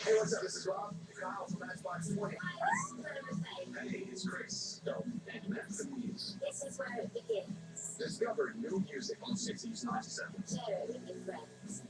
Hey, what's up? This is Rob, Kyle from Matchbox 20. Hey, it's Chris. Yo, and that's the news. This is where it begins. Discover new music on 60s 97. Share it with your friends.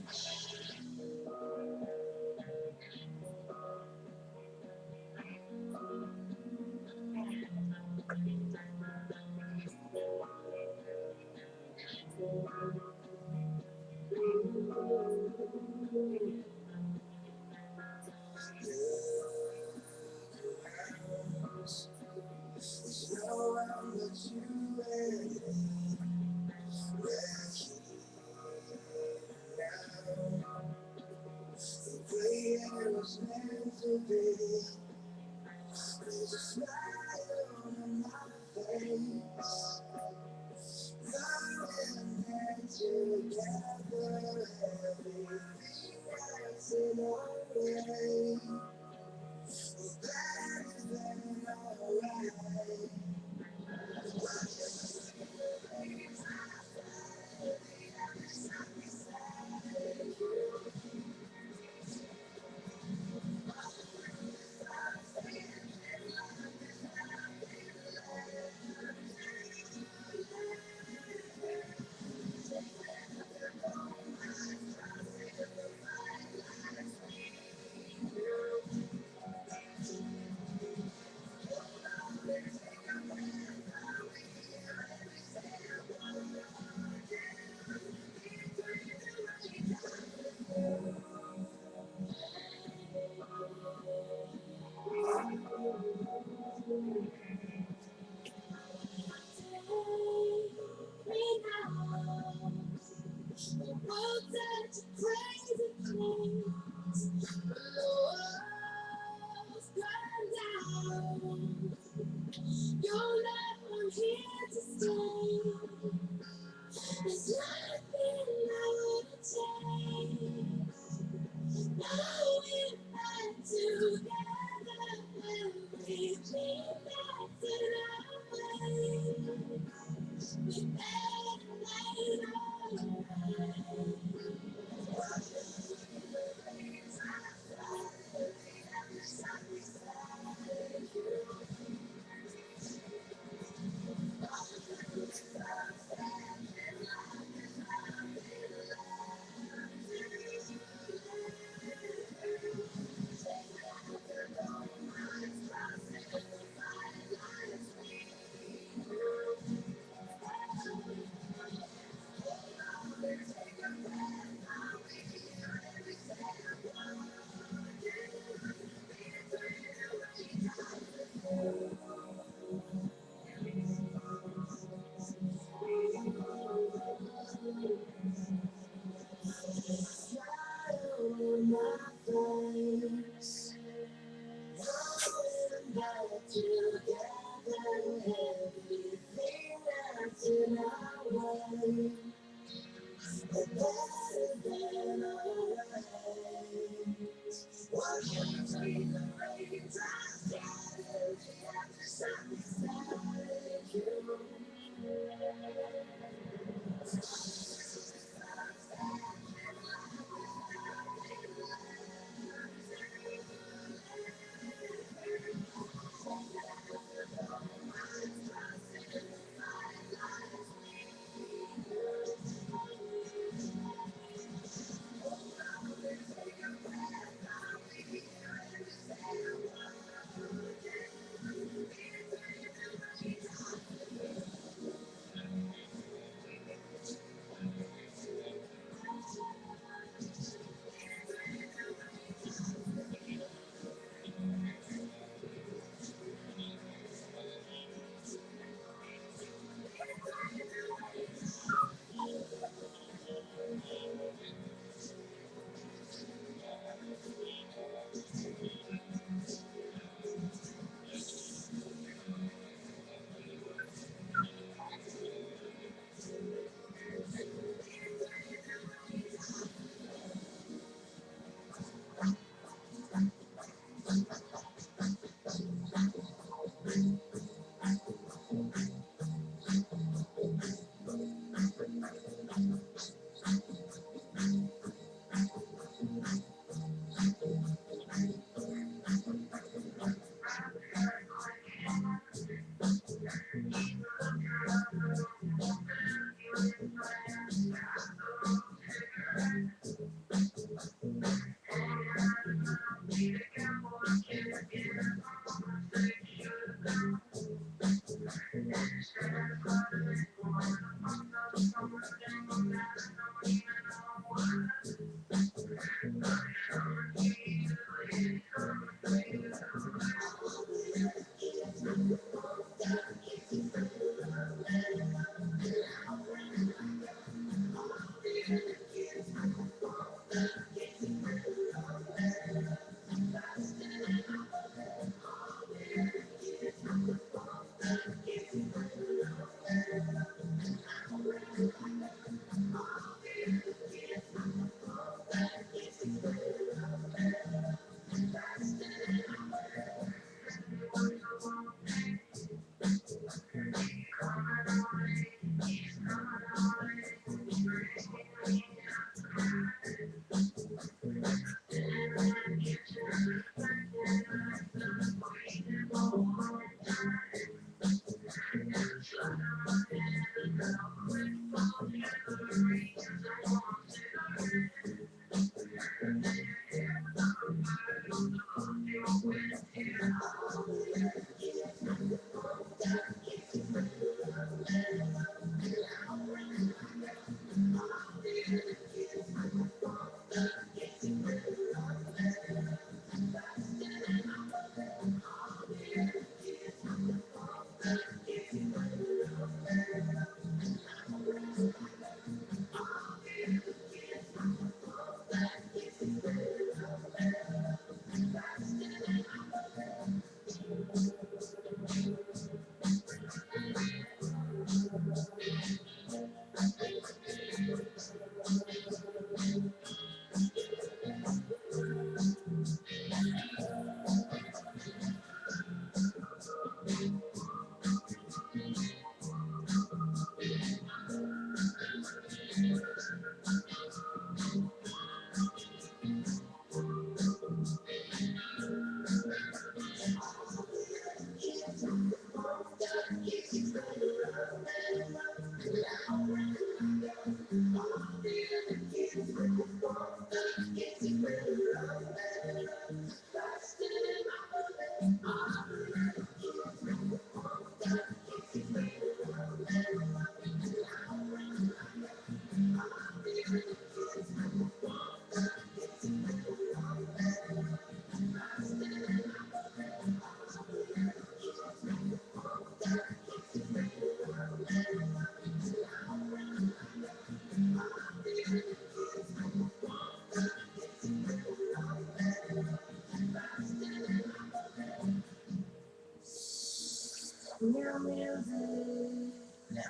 Now music. Now.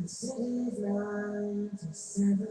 The city's 9 to 7.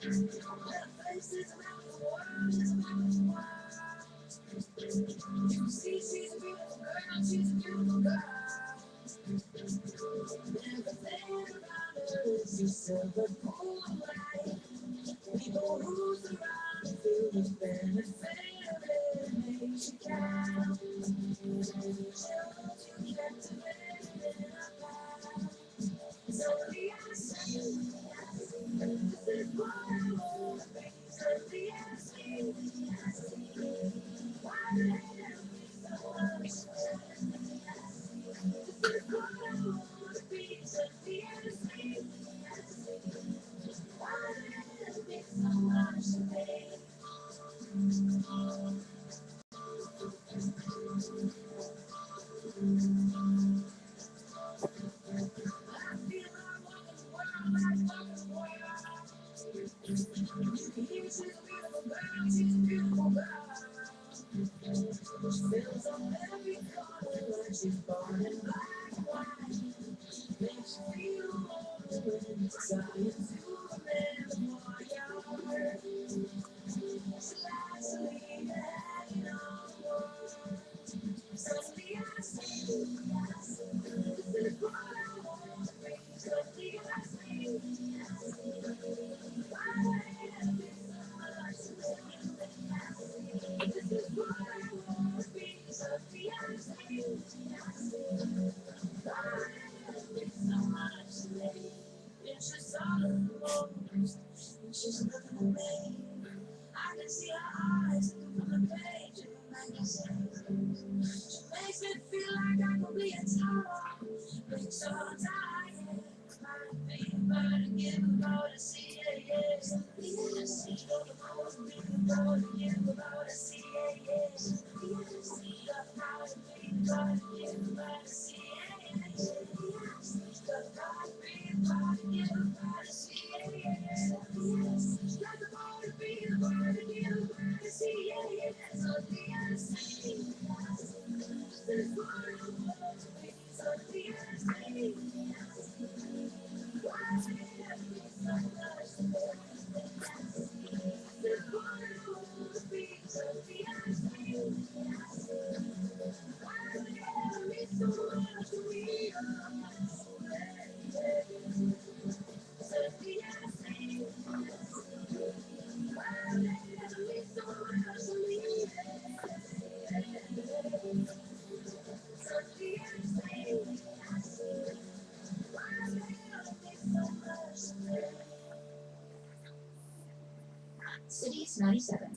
Places around the world, just around the world. You see, she's a beautiful girl, she's a beautiful girl. Everything around her is a silver pool of light. People who surround feel the benefit of it. Makes you count. Shows you captivate in a path. So the answer, this is what I want. So the answer, why the hell we so much? This is what I want to be. So the answer, why the hell we so much to me? I feel I'm walking the world, I'm walking the world. You can hear she's a beautiful girl, she's a beautiful girl. She feels on every corner like she's born in black and white. Makes you feel warm when it's time to remember why you're hurt. She likes to leave you hanging on the wall. Suddenly I see, this is what I want to be. Suddenly I see, why have been so much to me? This is what I want to be. Suddenly I see, why have been so much to me? It's just all alone, it's just nothing to me. I can see her eyes from the page of the magazine. She makes me feel like I could be a tower. Makes her tired. Might be a bird to give a bird to see it, yes. Yes, she's the most beautiful to give a bird to see it, yes. Yes, she's the power to be a bird to give a bird to see it, yes. Yes, she's the power to be a bird to give a bird to see it, yes. Yes, she's got the power to be a bird to give a bird to see it, yes. So the answer is what I want to be. So the answer why have we so much to be? This is what I want to be. So the answer why have we so much to be? So the answer why have we so much to be? So the answer why have we so much to be? Cities 97.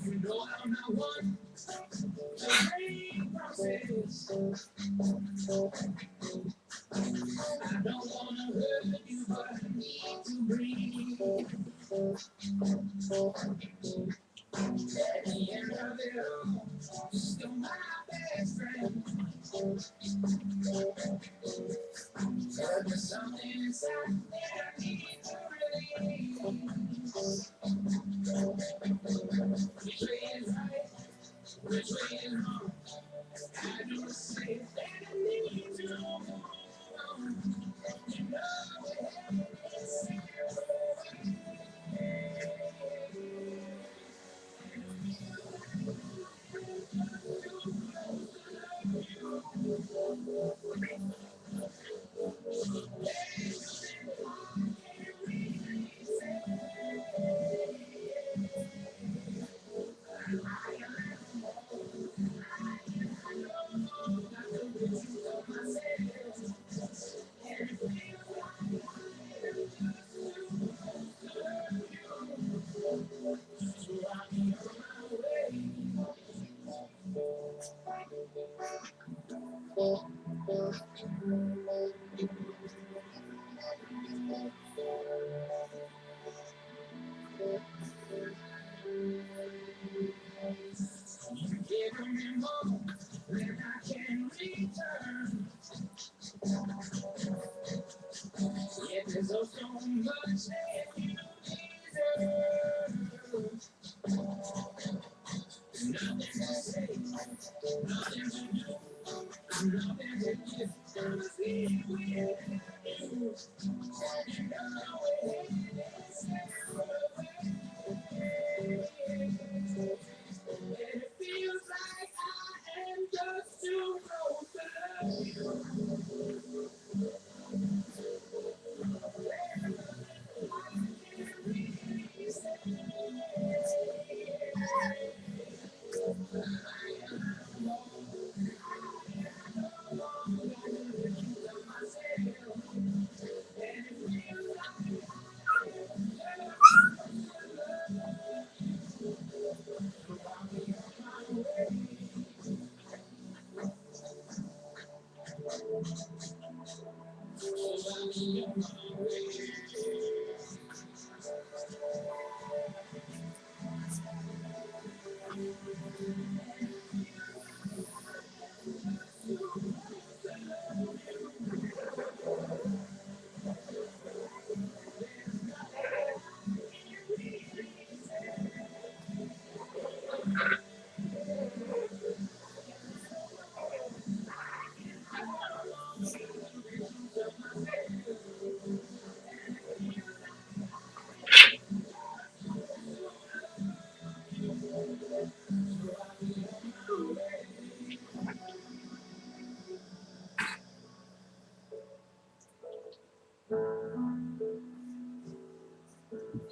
You know I'm not one to break promises. I don't wanna hurt you, but I need to breathe. At the end of it all, you're still my best friend. But there's something inside that I need to release. Which way is right? Which way is wrong? I don't say that I need to move on. You know it's it feels like I am just too close to love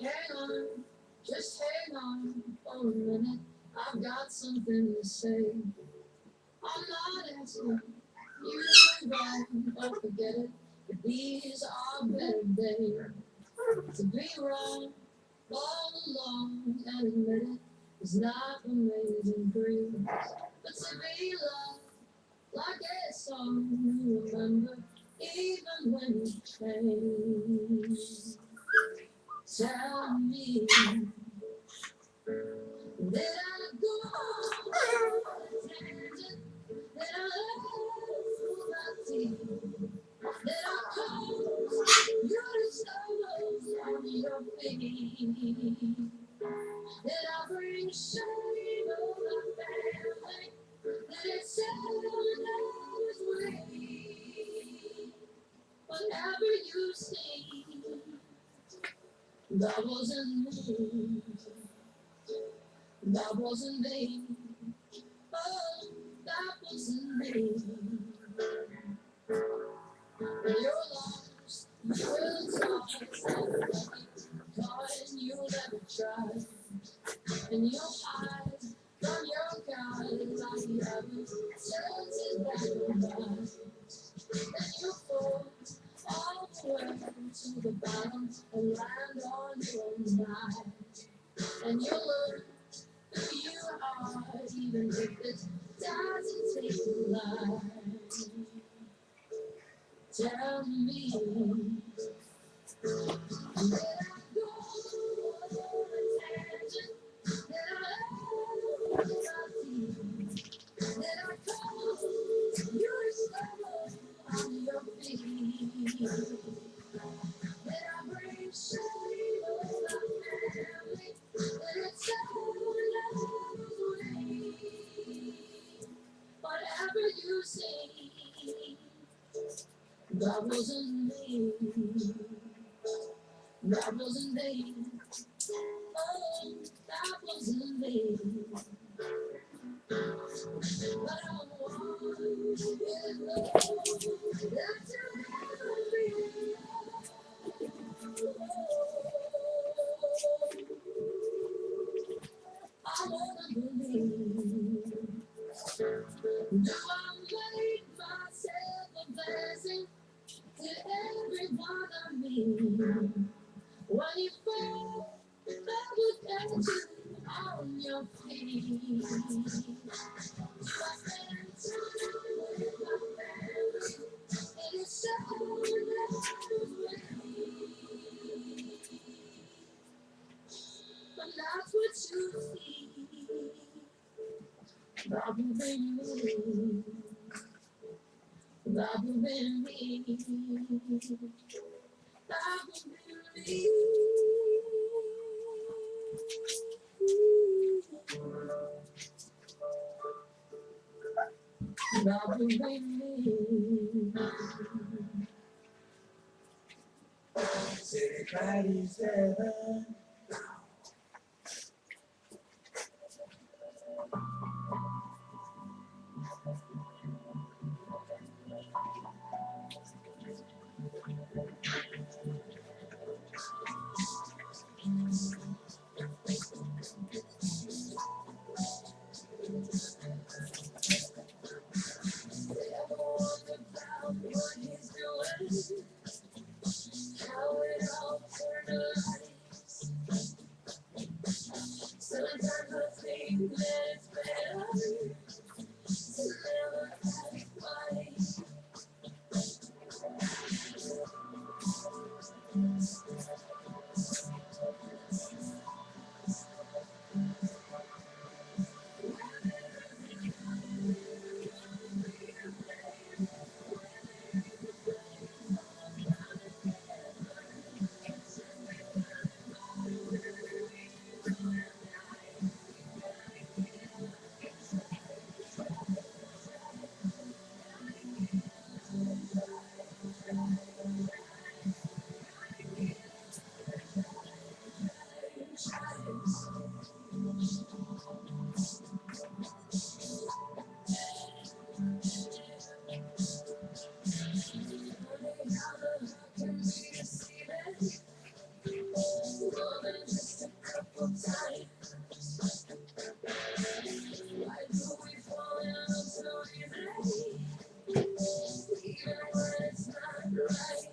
Hang on, just hang on for a minute. I've got something to say. I'm not asking you to run or forget it, but these are better days. To be wrong all along and admit it is not amazing grace. But to be loved like a song you remember, even when you change. Tell me, did I go on a tangent? Did I love my teeth? Did I cause you to stumble on your feet? Did I bring shame on my family? Did it sound always way? Whatever you see, that wasn't me. That wasn't me. Oh, that wasn't me. You're lost. You're lost. Caught and you'll never try. And you'll hide from your God like you haven't turned it back on. Then you'll fall all the way to the bottom and land on your own back. And you'll learn who you are, even if it doesn't take a lot. Tell me, did I go on a tangent? Did I love my teeth? Did I cause you to stumble on your feet? Did I bring shame on my family? Did it sound way? Whatever you say, that wasn't me. That wasn't me. Oh, that wasn't me. But I want you to know that you'll be I wanna believe. Do I make myself a blessing to everyone I meet? When you fall, I will catch you on your feet. Do I spend time with my family? It is so lovely. But that's what you see. Probably me. Probably me. Probably me. Not the way me. City Fridays heaven. How it all turned out. Sometimes I think that it's better to never have it twice. More than just a couple times. Why do we fall in love so easily? Even when it's not right.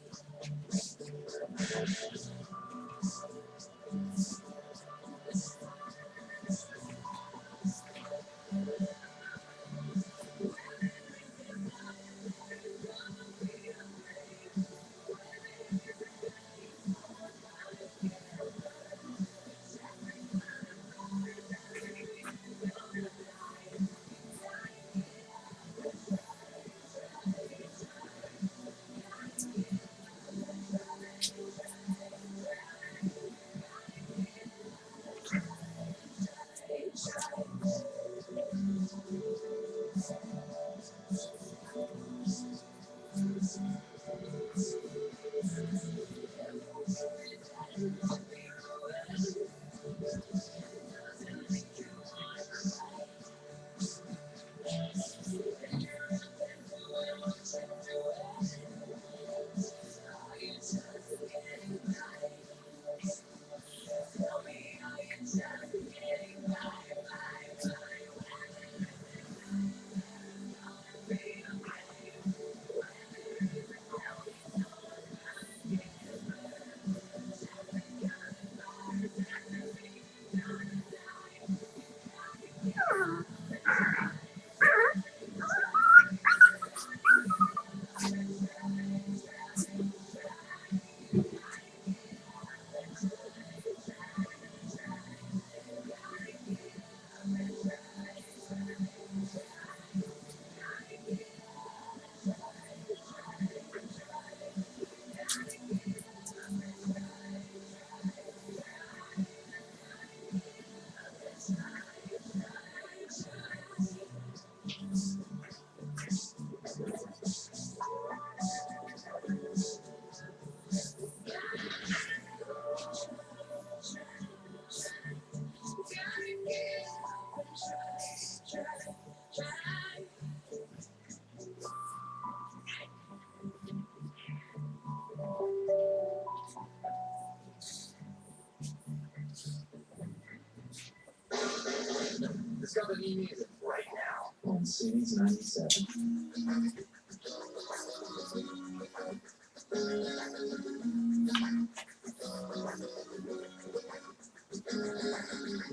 Discover new music right now on Series 97.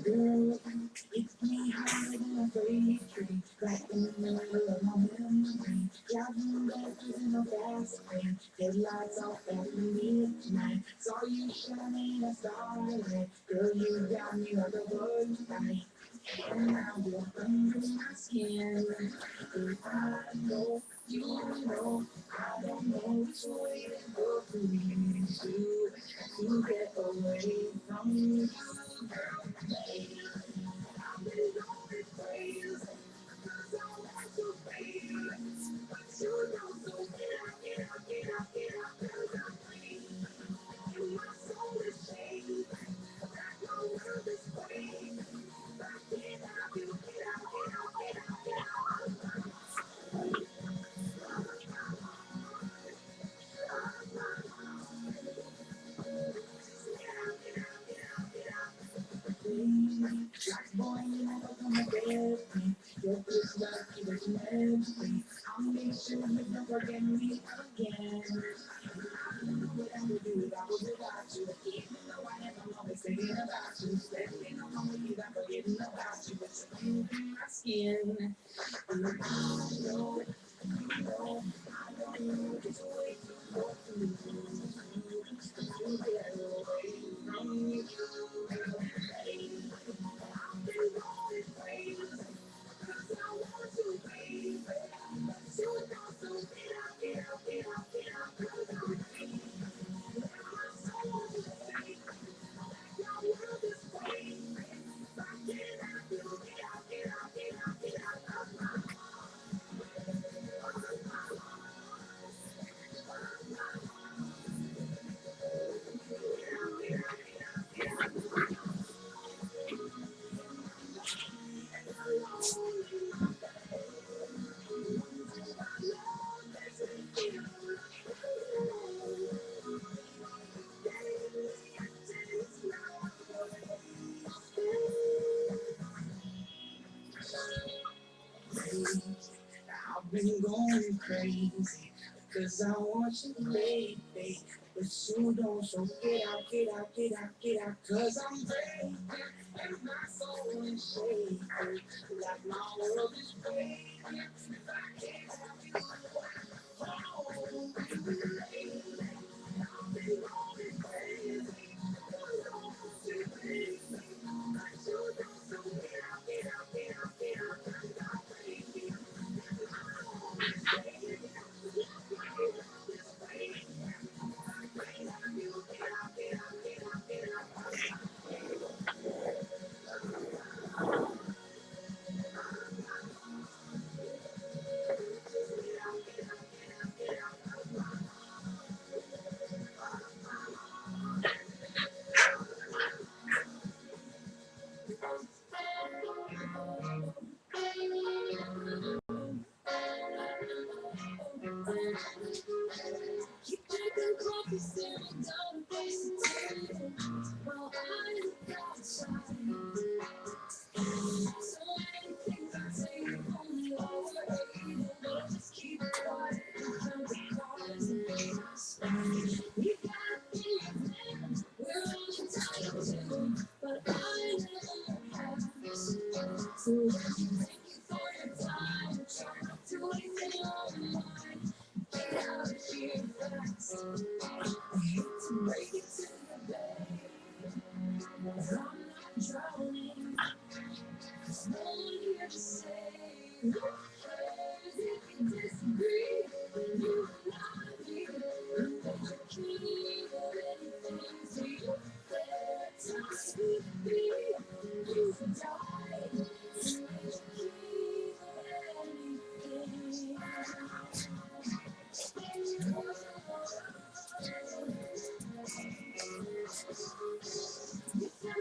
Girl, it's me higher than a freight train, right in the middle of my memory. Driving back in a fast lane, headlights off at midnight. Saw you shining a starlight, girl, you got me like a butterfly. And now you're under my skin. If I know, you know, I don't know which way to go for me to get away from you, girl. I've been going crazy, 'cause I want to be. Like boy, you never gonna get me. Your good love keeps me empty. I'll make sure you never get me again. I don't know what I would do if I was without you. Even though I am, I'm always thinking about you. Spending all my week, I'm forgetting about you. But you're in my skin. And I know, you know, I don't know just way to go through. To get away from you. I've been going crazy. 'Cause I want to, baby. But you don't, so get out, get out, get out, get out. 'Cause I'm crazy. My soul is fake. Your world is fake. I can't have you. Get out, get out, get out, get out of my I've been going crazy because I want you, baby. But you don't, so get out, get out, get out, get out. Cause I'm breaking and my soul is shaking. Like my world is breaking. If I can't have you, oh, baby. I've been going crazy. I want you, baby. But you don't, so get out, get out, get out, get out. Cause I'm breaking. Keep drinking coffee, staring down the face of time. While I look outside, so many things I say only overrated, but I just keep quiet and count the cars and pass. We got things we're all entitled to, but I never have. So thank you for your time. Try not to waste it on mine. Get out of here fast. I hate to break it to you, babe. I'm not drowning. There's no one here to save. Who cares if you disagree? You and I be and that you keep of anything. So you there, times we be. You died. So you keep of anything. You sound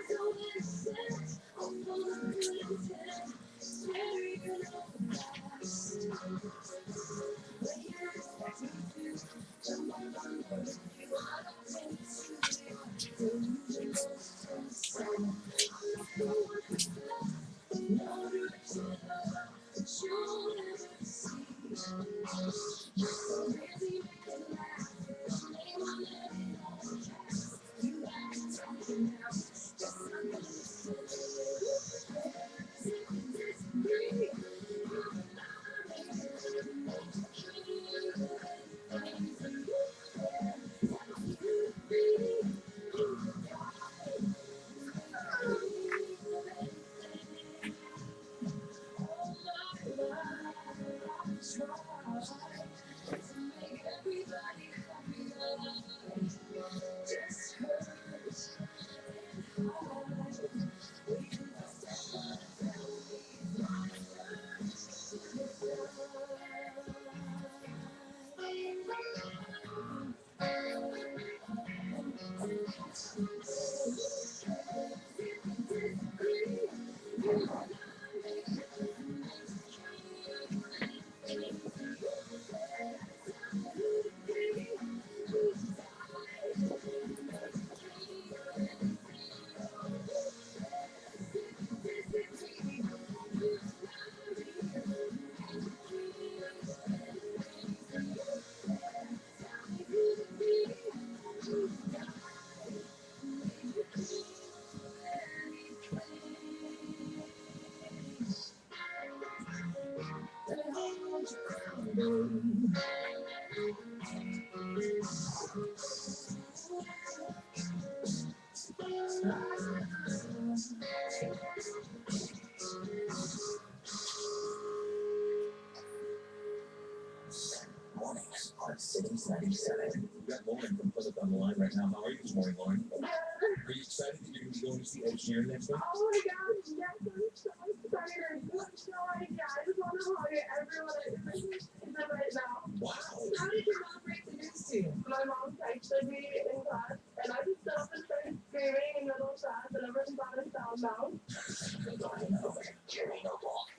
so innocent, I'm full of good intent. Scary, you know the past. But you expect me to jump on board with you. I don't take it seriously. Delusional, so I'm not the one who's left. No direction at all, but you'll never see. You're so busy making laugh. Your name on every podcast. You ain't talking now. Just Mornings on Cities 97. We've got Lauren from Plymouth on the line right now. How are you this morning, Lauren? Are you excited that you're going to be going to see Ed Sheeran next week? Oh my gosh, yes, I'm so excited. You have no idea. I just want to hug everyone in them right now. Wow. How did your mom break the news to you? My mom texted me in class, and I just stood up and started screaming in middle class, and everyone thought it sound down.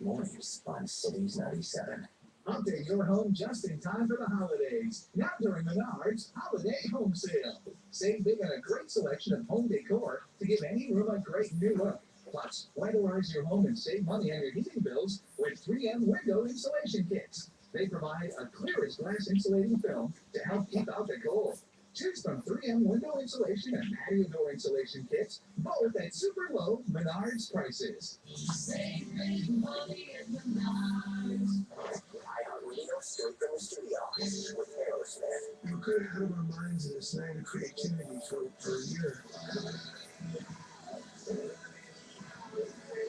Mornings on Cities 97. Update your home just in time for the holidays. Now during Menards Holiday Home Sale. Save big on a great selection of home decor to give any room a great new look. Plus, weatherize your home and save money on your heating bills with 3M window insulation kits. They provide a clear as glass insulating film to help keep out the cold. Choose from 3M window insulation and patio door insulation kits, both at super low Menards prices. Save big money in Menards. Straight from the studio with Aerosmith. We could have had our minds in this land of creativity for a year.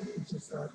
We just thought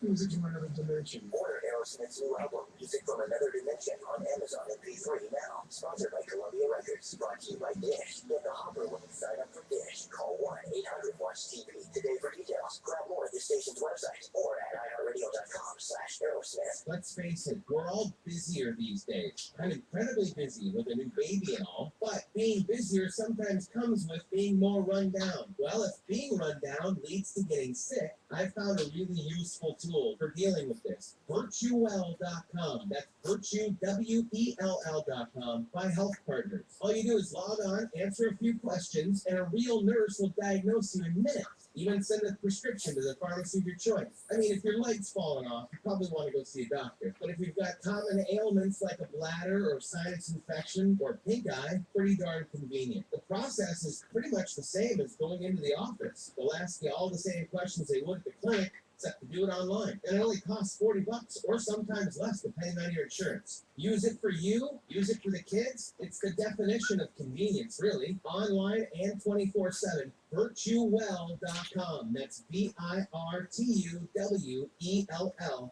music from another dimension. Order Aerosmith's new album, Music from Another Dimension, on Amazon MP3 now. Sponsored by Columbia Records. Brought to you by Dish. Get the Hopper when you sign up for Dish. Call 1-800-WATCH-TV today for details. Grab more at the station's website or at iHeartRadio.com/Aerosmith. Let's face it, we're all busier these days. I'm incredibly busy with a new baby and all, but being busier sometimes comes with being more run down. Well, if being run down leads to getting sick, I've found a really useful tool for dealing with this. VirtueWell.com. That's VirtueWell.com by Health Partners. All you do is log on, answer a few questions, and a real nurse will diagnose you in minutes. Even send a prescription to the pharmacy of your choice. I mean, if your leg's falling off, you probably want to go see a doctor. But if you've got common ailments like a bladder or sinus infection or pink eye, pretty darn convenient. The process is pretty much the same as going into the office. They'll ask you all the same questions they would at the clinic, except to do it online. And it only costs $40 or sometimes less depending on your insurance. Use it for you, use it for the kids. It's the definition of convenience, really. Online and 24/7. VirtueWell.com. That's VirtueWell.com.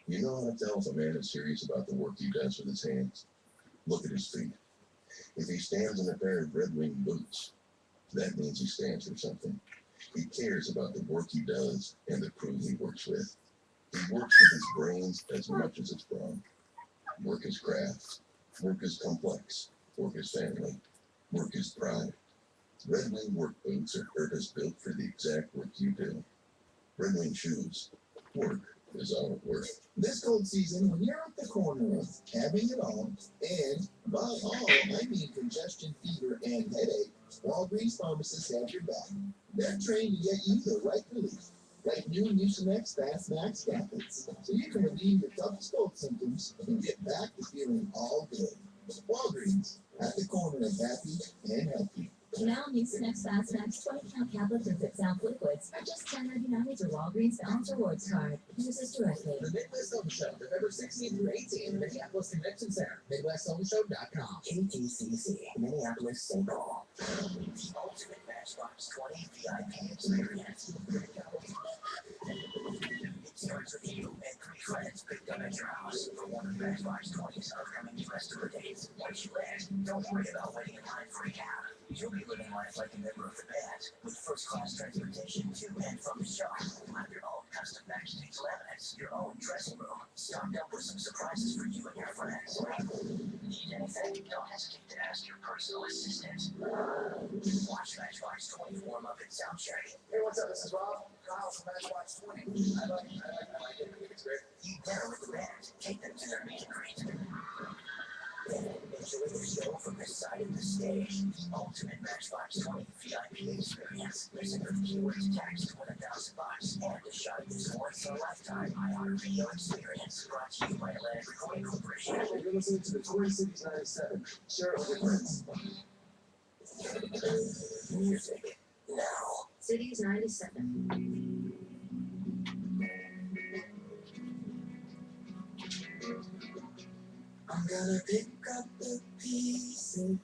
You know how to tell if a man is serious about the work he does with his hands? Look at his feet. If he stands in a pair of Red Wing boots, that means he stands for something. He cares about the work he does and the crew he works with. He works with his brains as much as his brawn. Work is craft. Work is complex. Work is family. Work is pride. Red Wing work boots are purpose-built for the exact work you do. Red Wing shoes. Work is all at work. This cold season, when you're at the corner of having it all, and by all, I mean congestion, fever, and headache, Walgreens pharmacists have your back. They're trained to get you the right relief, like new Mucinex Fast Max tablets, so you can relieve your toughest cold symptoms and get back to feeling all good. Walgreens, at the corner of happy and healthy. Now Mucinex Fast Max 20-count tablets and Zip Sound liquids are just $10.99 with your Walgreens Balance Rewards card. Use this directly. The Midwest Home Show, November 16th through 18th, Minneapolis Convention Center, MidwestHomeShow.com. KTCC, Minneapolis, St. Paul. The ultimate Matchbox 20 VIP experience. It starts with you and 3 friends picked up at your house for one of Matchbox 20's upcoming U.S. tour dates. Once you land, don't worry about waiting in line for a cab. You'll be living life like a member of the band, with first-class transportation to and from the show. You'll have your own custom backstage laminates, your own dressing room, stocked up with some surprises for you and your friends. Need anything? Don't hesitate to ask your personal assistant. Watch Matchbox 20 warm up and sound check. Hey, what's up? This is Rob. Kyle from Matchbox 20. I like it. I think it's great. Eat dinner with the band. Take them to their meet and greet. Enjoy the show from this side of the stage. The ultimate Matchbox 20 VIP experience. Listen for the keyword to text to win $1,000 and a shot at this once-in-a-lifetime iHeartRadio experience. Brought to you by Atlantic Recording Corporation. You're listening to the Twin Cities 97. Share it with your friends. Music now. Cities 97. Gonna pick up the pieces and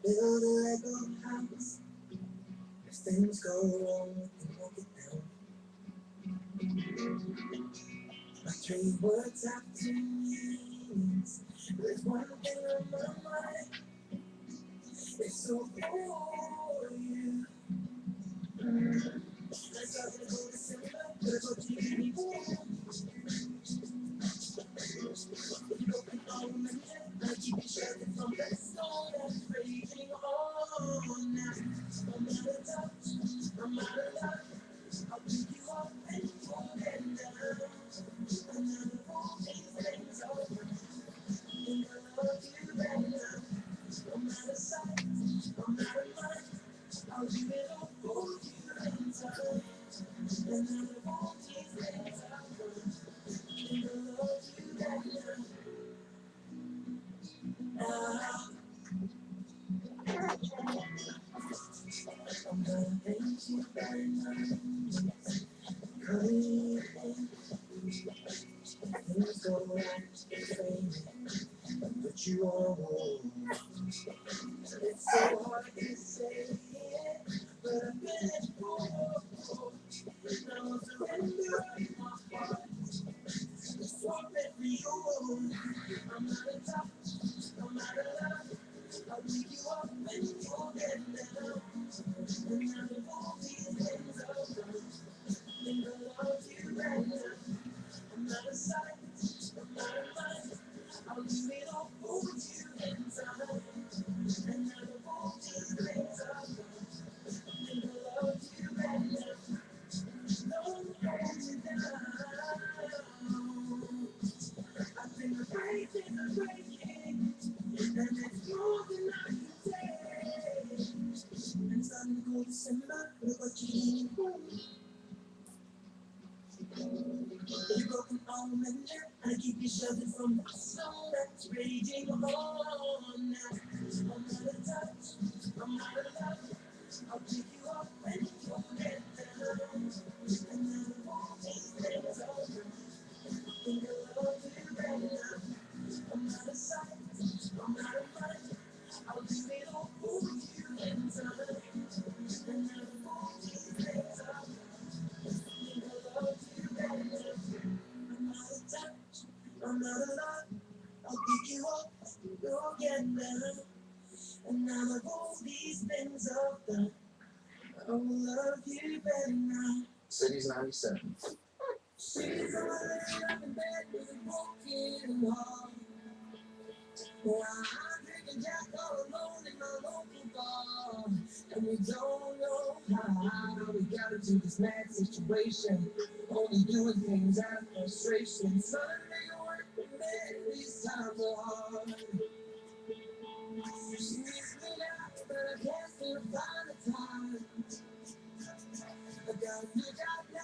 build a Lego house. If things go wrong, we can walk it down. My 3 words have 2 meanings. There's one thing on my mind. It's so for you. Let's go to December. Let's go to TV. You open all the minute. I keep you shouting from the storm that's raging on now. I'm out of touch. I'm out of love. I'll pick you up and forget now. And none of all these things are wrong. And I love you better now. I'm out of sight. I'm out of mind. I'll do it all for you in time. And none of all these things are wrong. And I love you better now. I'm gonna paint you by night. Honey, things go right, baby. But you all won't. It's so hard to say it, but I've been it for. Now I surrender my heart. Swap it for you. I'm out of touch. I'm out of love. I'll pick you up when you get down. And none of all these things are wrong. And I love you right now. I'm out of sight. I'm out of mind. I'll do it all for you in time. And none of all these things are wrong. And I love you right now. Don't hold me down. I've been breaking and breaking. And it's more than I can take. And it's time to go December. Look what you did. You broken all men now. I keep you sheltered from the storm that's raging on now. I'm out of touch. I'm out of love. I'll pick you up when you get down. And none of all these things are wrong. Think I love you right now. I'm out of sight. I'm out of mind. I'll do it all for you in time. And none of all these things are wrong. Think I love you right now. I'm out of touch. I'm out of love. I'll pick you up. You'll get down. And none of all these things are done. I will love you better now. Cities 97. She's already up in bed with a broken heart. Well, I'm drinking Jack all alone in my local bar. And we don't know how we got into this mad situation. Only doing things out of frustration. Suddenly you're working man, these times are hard. She needs me now, but I can't seem to find the time. I got a new job now,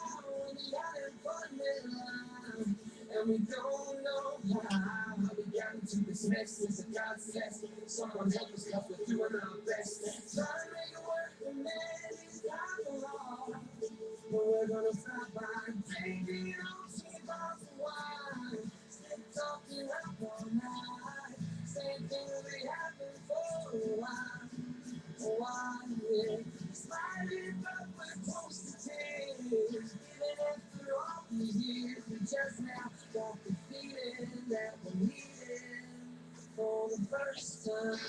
and we got it fun line. And we don't know how we got into this mess. It's a God's test. Someone help us, cause we're doing our best. Trying to make it work, and man, it's kind of hard. But we're gonna stop by and take it on 2 bottles of wine. Stay talking up all night. Same thing we happened for a while. Yeah. Smiling, but we're close to tears. Even after all these years, we just now got the feeling that we're meeting for the first time.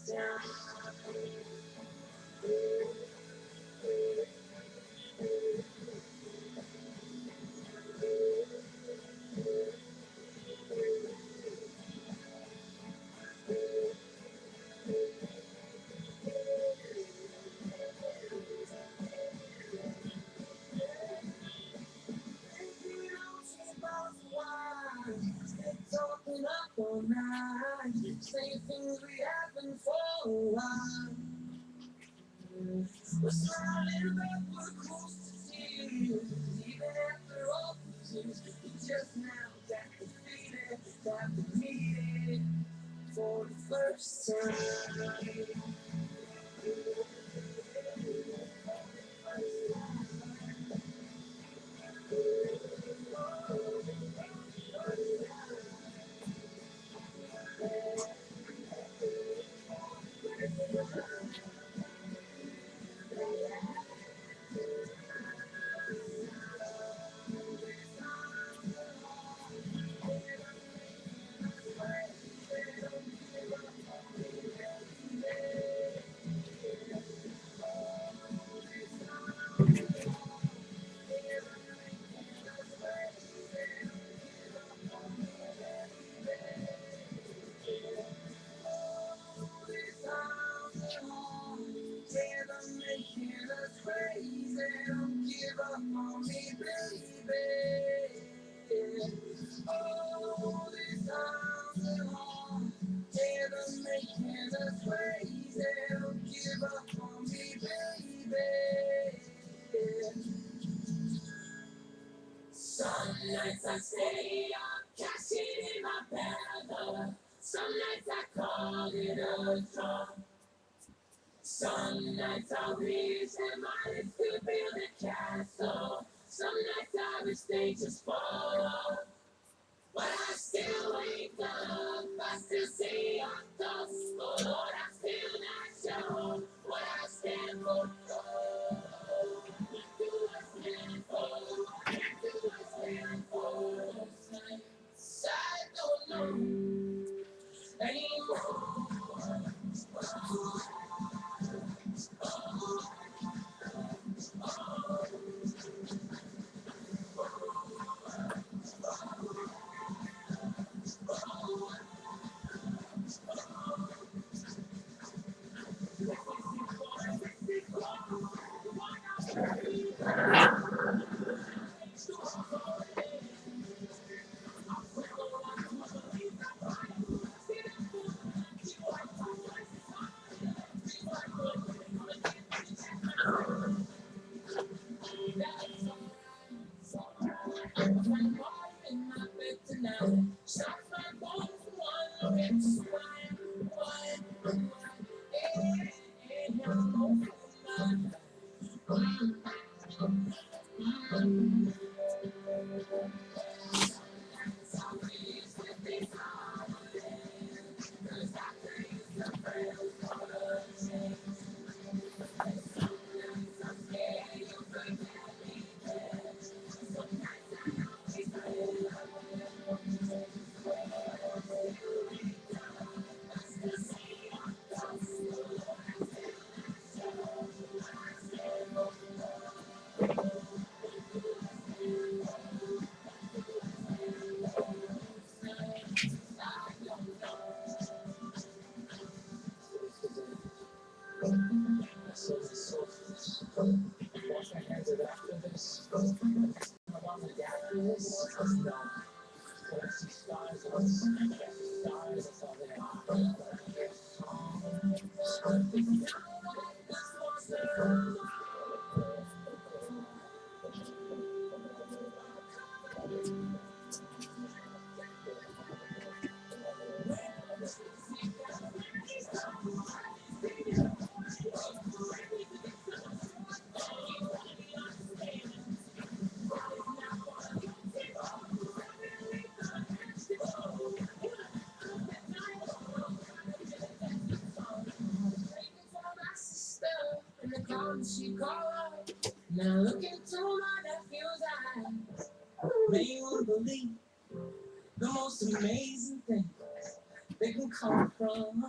Talking up all night, saying things we haven't for a while. We're smiling but we're close to tears, even after all these years. We just now got the feeling that we needed for the first time. Don't give up on me, baby. Oh, these times are hard. Yeah, they're making us crazy. Don't give up on me, baby. Some nights I stay up, cashing in my Pelto. Some nights I call it a draw. Some nights I wish that my lips could build a castle. Some nights I wish they just fall off. But I still wake up, I still see your thoughts. Oh Lord, I'm still not sure what I stand for. What do I stand for? What do I stand for? I don't know anymore. Wash my hands of it after this. My mom and dad do this. No. When I see stars, I see stars. That's all they are. She called, now look into my nephew's eyes. They won't believe the most amazing thing they can come from.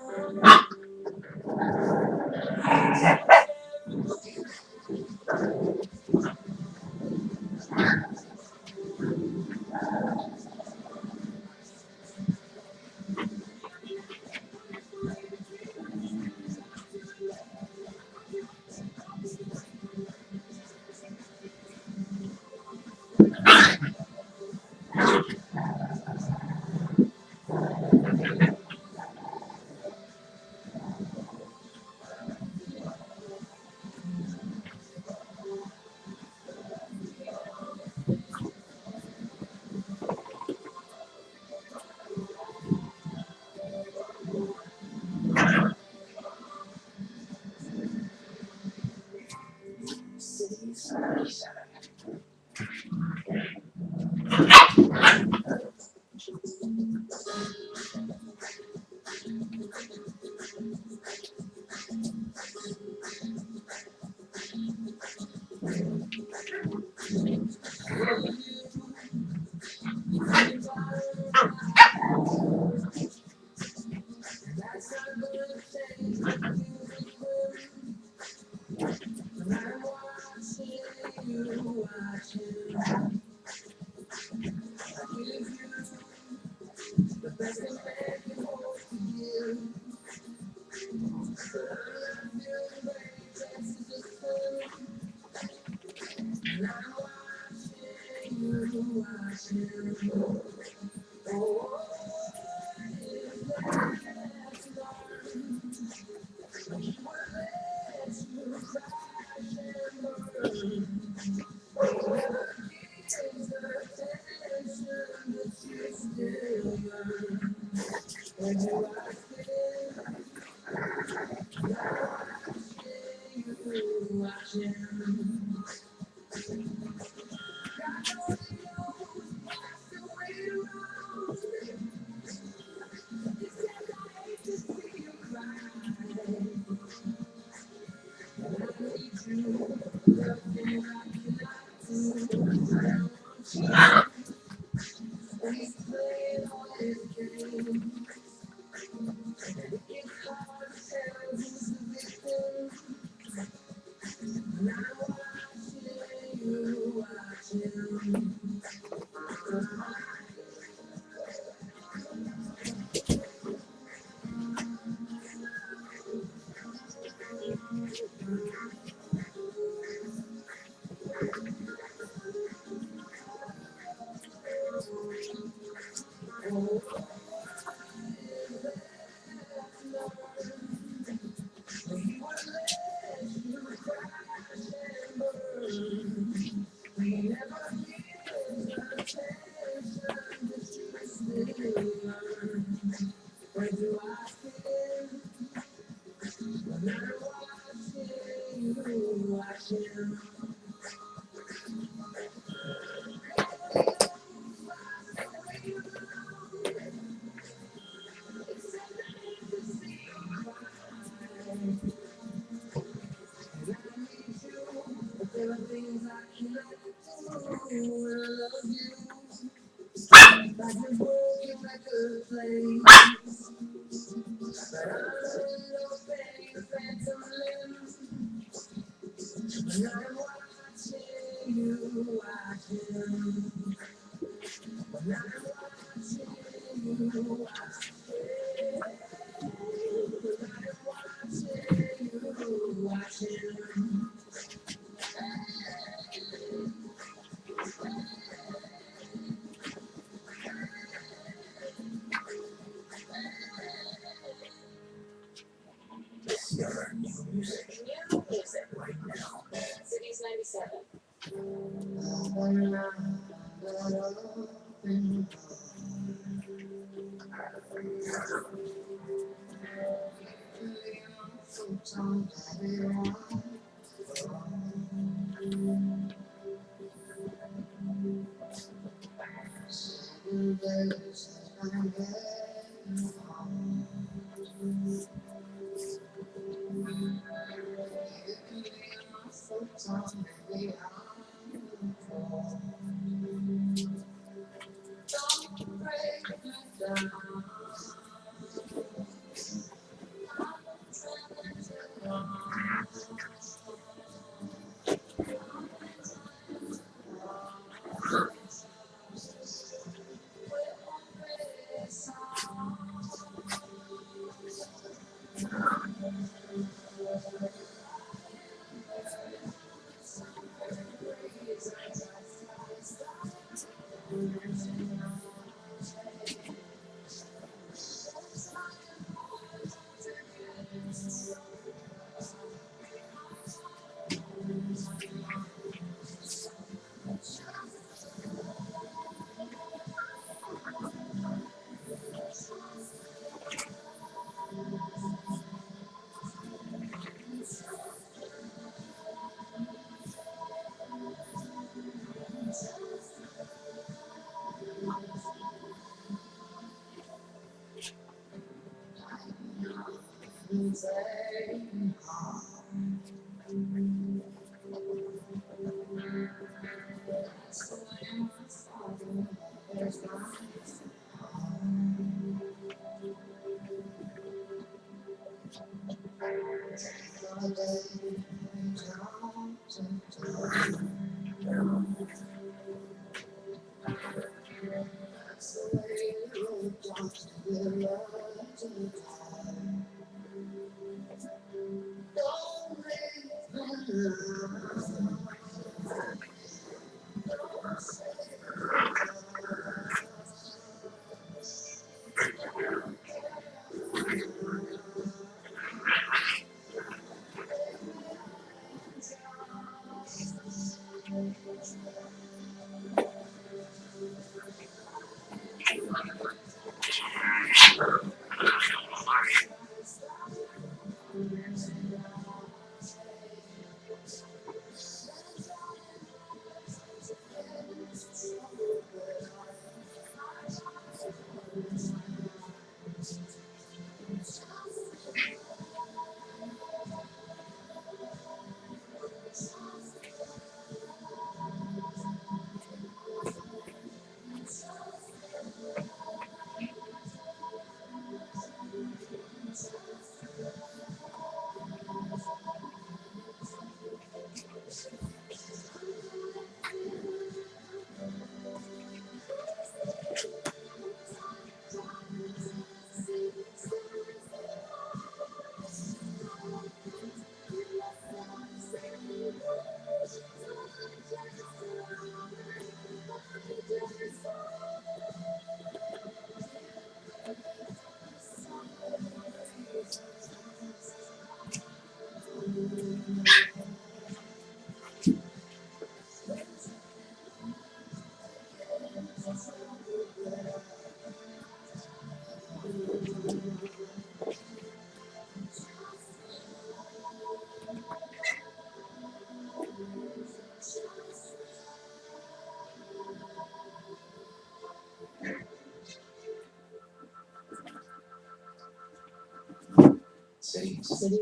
Discover new music. New music right now. Cities 97.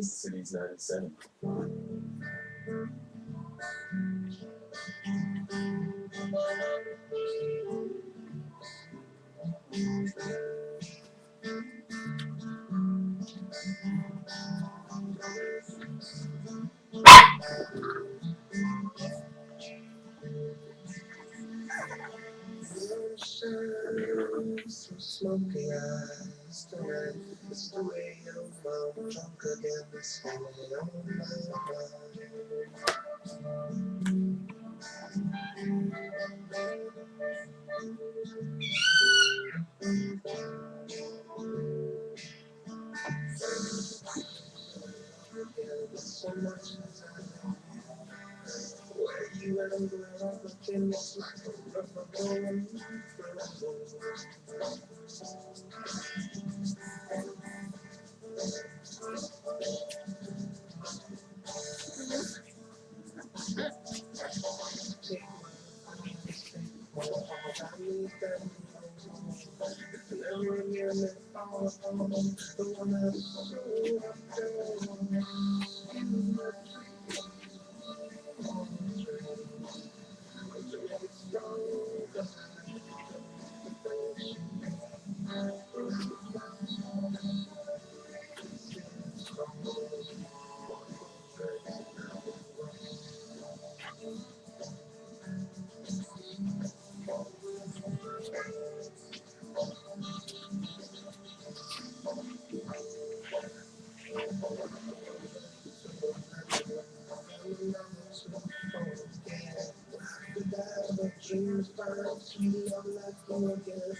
Cities 97. Smoky eyes tonight. It's the way your mouth drunk again. It's all on my mind. So much time. Where you and where I'm looking, it's like a rubber band. Take my all I need them. Never near me, the one that's so after. Dreams burn, sweet, I'm not going again.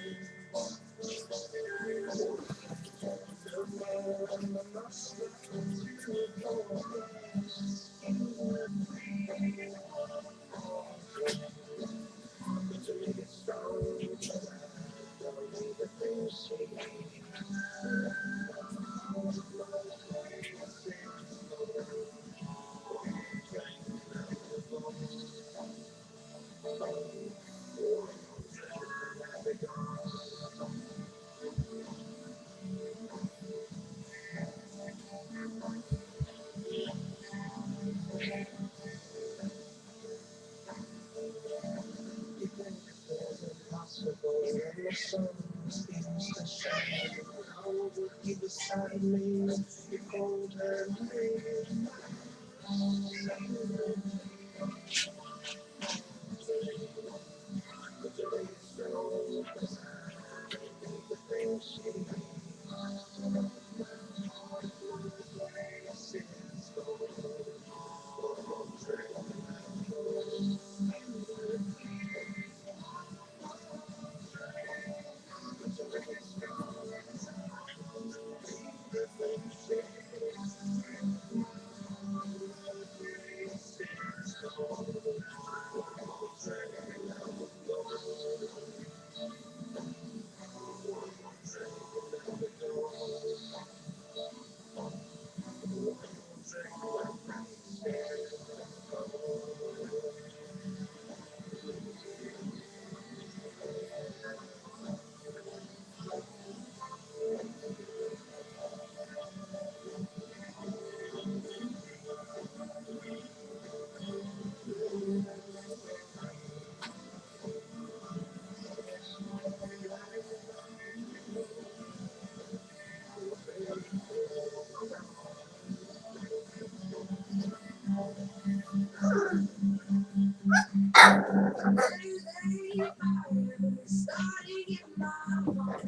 Starting in my heart,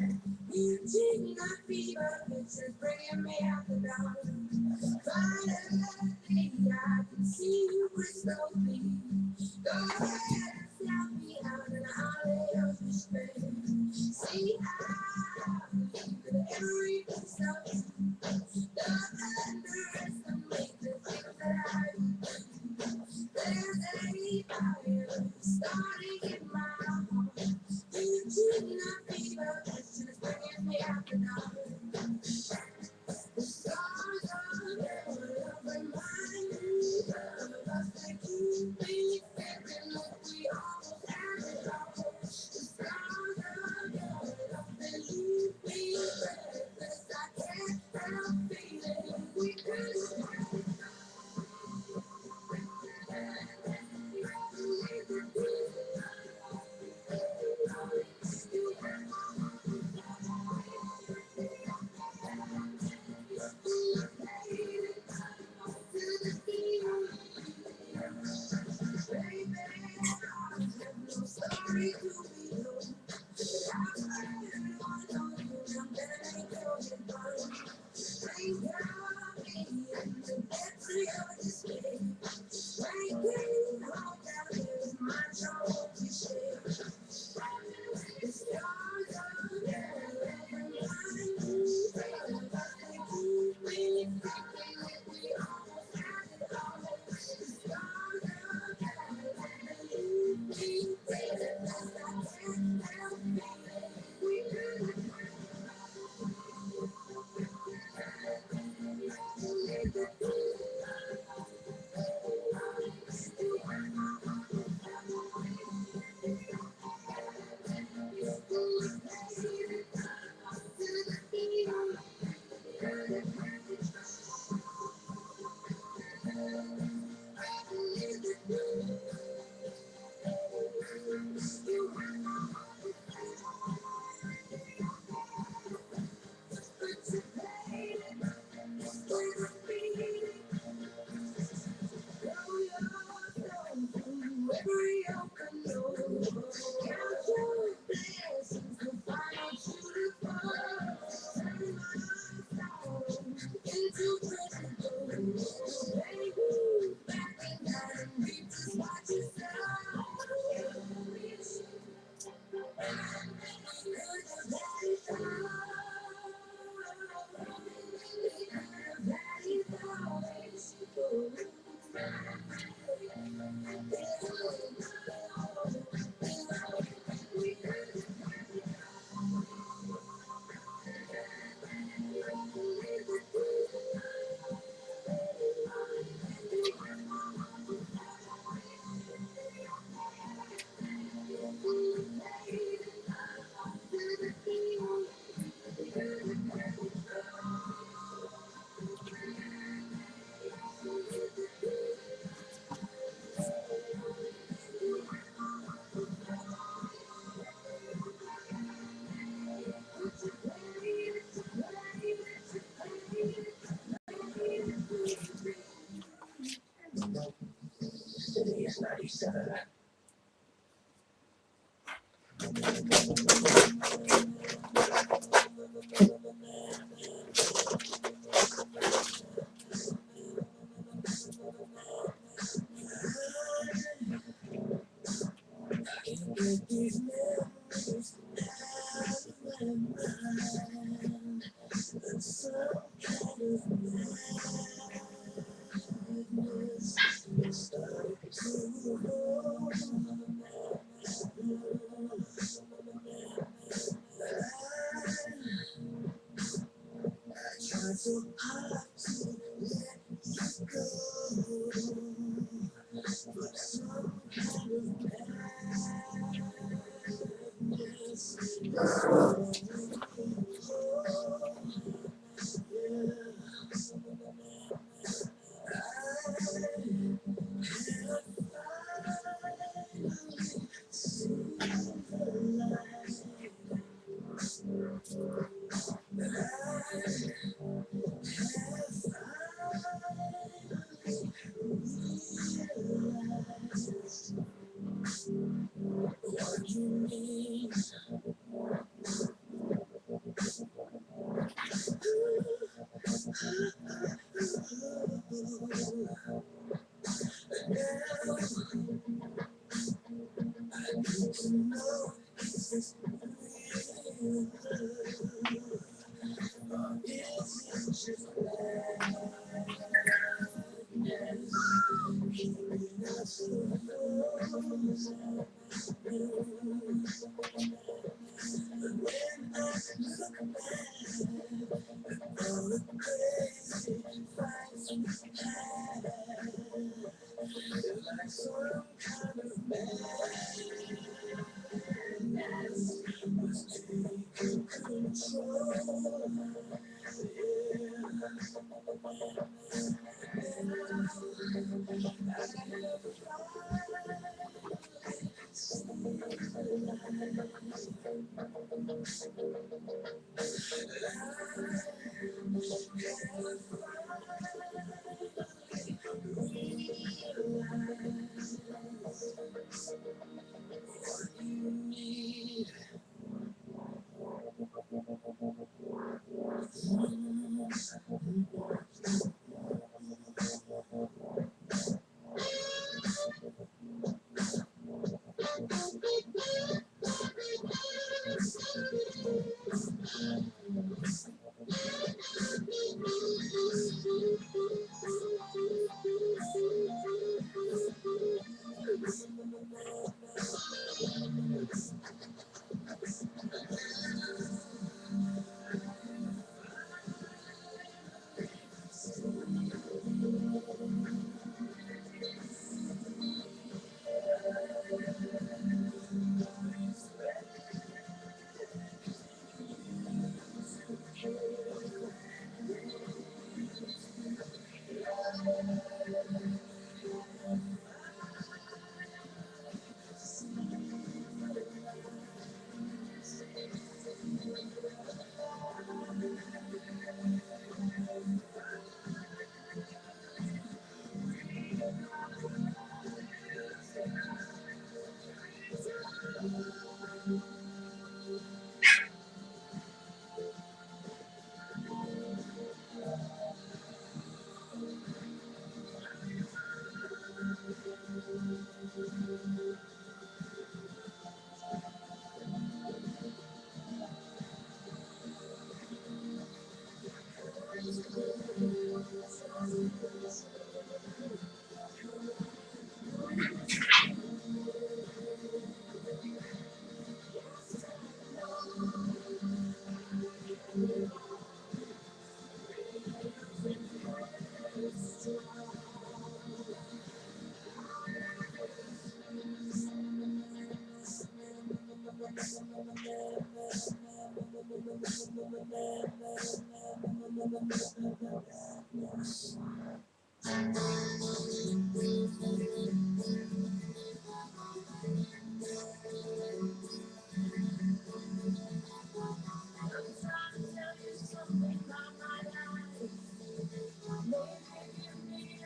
you did not fever, it's bringing me out the dark. Finally, I can see you crystal clear. Go ahead and sell me out in a holiday of despair. See, I believe in every piece of you. Don't underestimate the things that I do. There's a fire starting in my heart. You did not fever, it's just bringing me out the dark. The stars of heaven remind me of us that keep me living. Bulldogges 97. Can't get these memories out of my mind. There's some kind of madness that started to grow. I tried so hard to let you go, but some kind of madness is what you need. Like some kind of madness was taking control.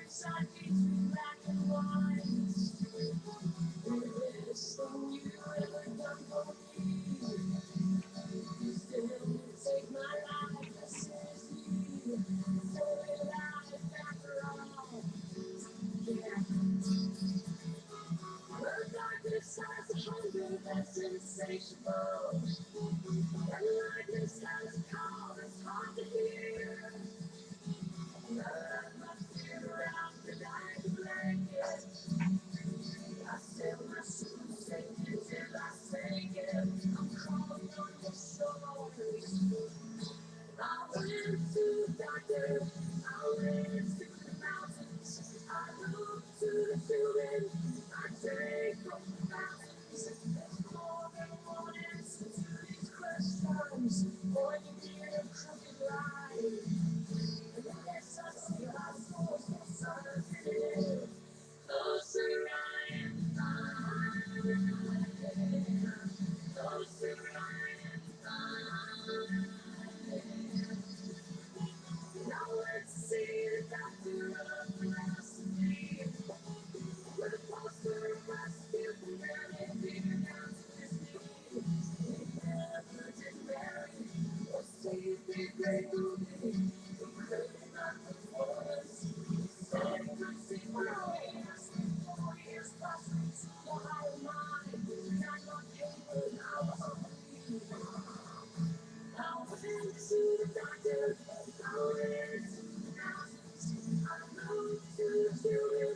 Inside these black and white. Everything you ever done for me, you still take my life as seriously. For your life after all, yeah. The darkness has a hunger that's insatiable, and lightness has a call that's hard to hear. I left my fear around the dying blanket. I sail my soul sinking till I sink it. I'm calling on your shores. I went to the doctor. I went to the mountains. I looked to the ceiling. I drank from the mountains. There's more than one answer to these questions. Boy, you need a crooked line. And yes, I see our souls for something. Closer I am, closer I am. Now let's see the doctor of philosophy with a poster of rescue from down here down to his knee. He never did marry or see a big great movie. He couldn't not afford us. He said he could see my way. I spent 4 years prostrate to the higher mind. Not on paper, now on me. I went to the doctor. I went to the mountains. I moved to the children.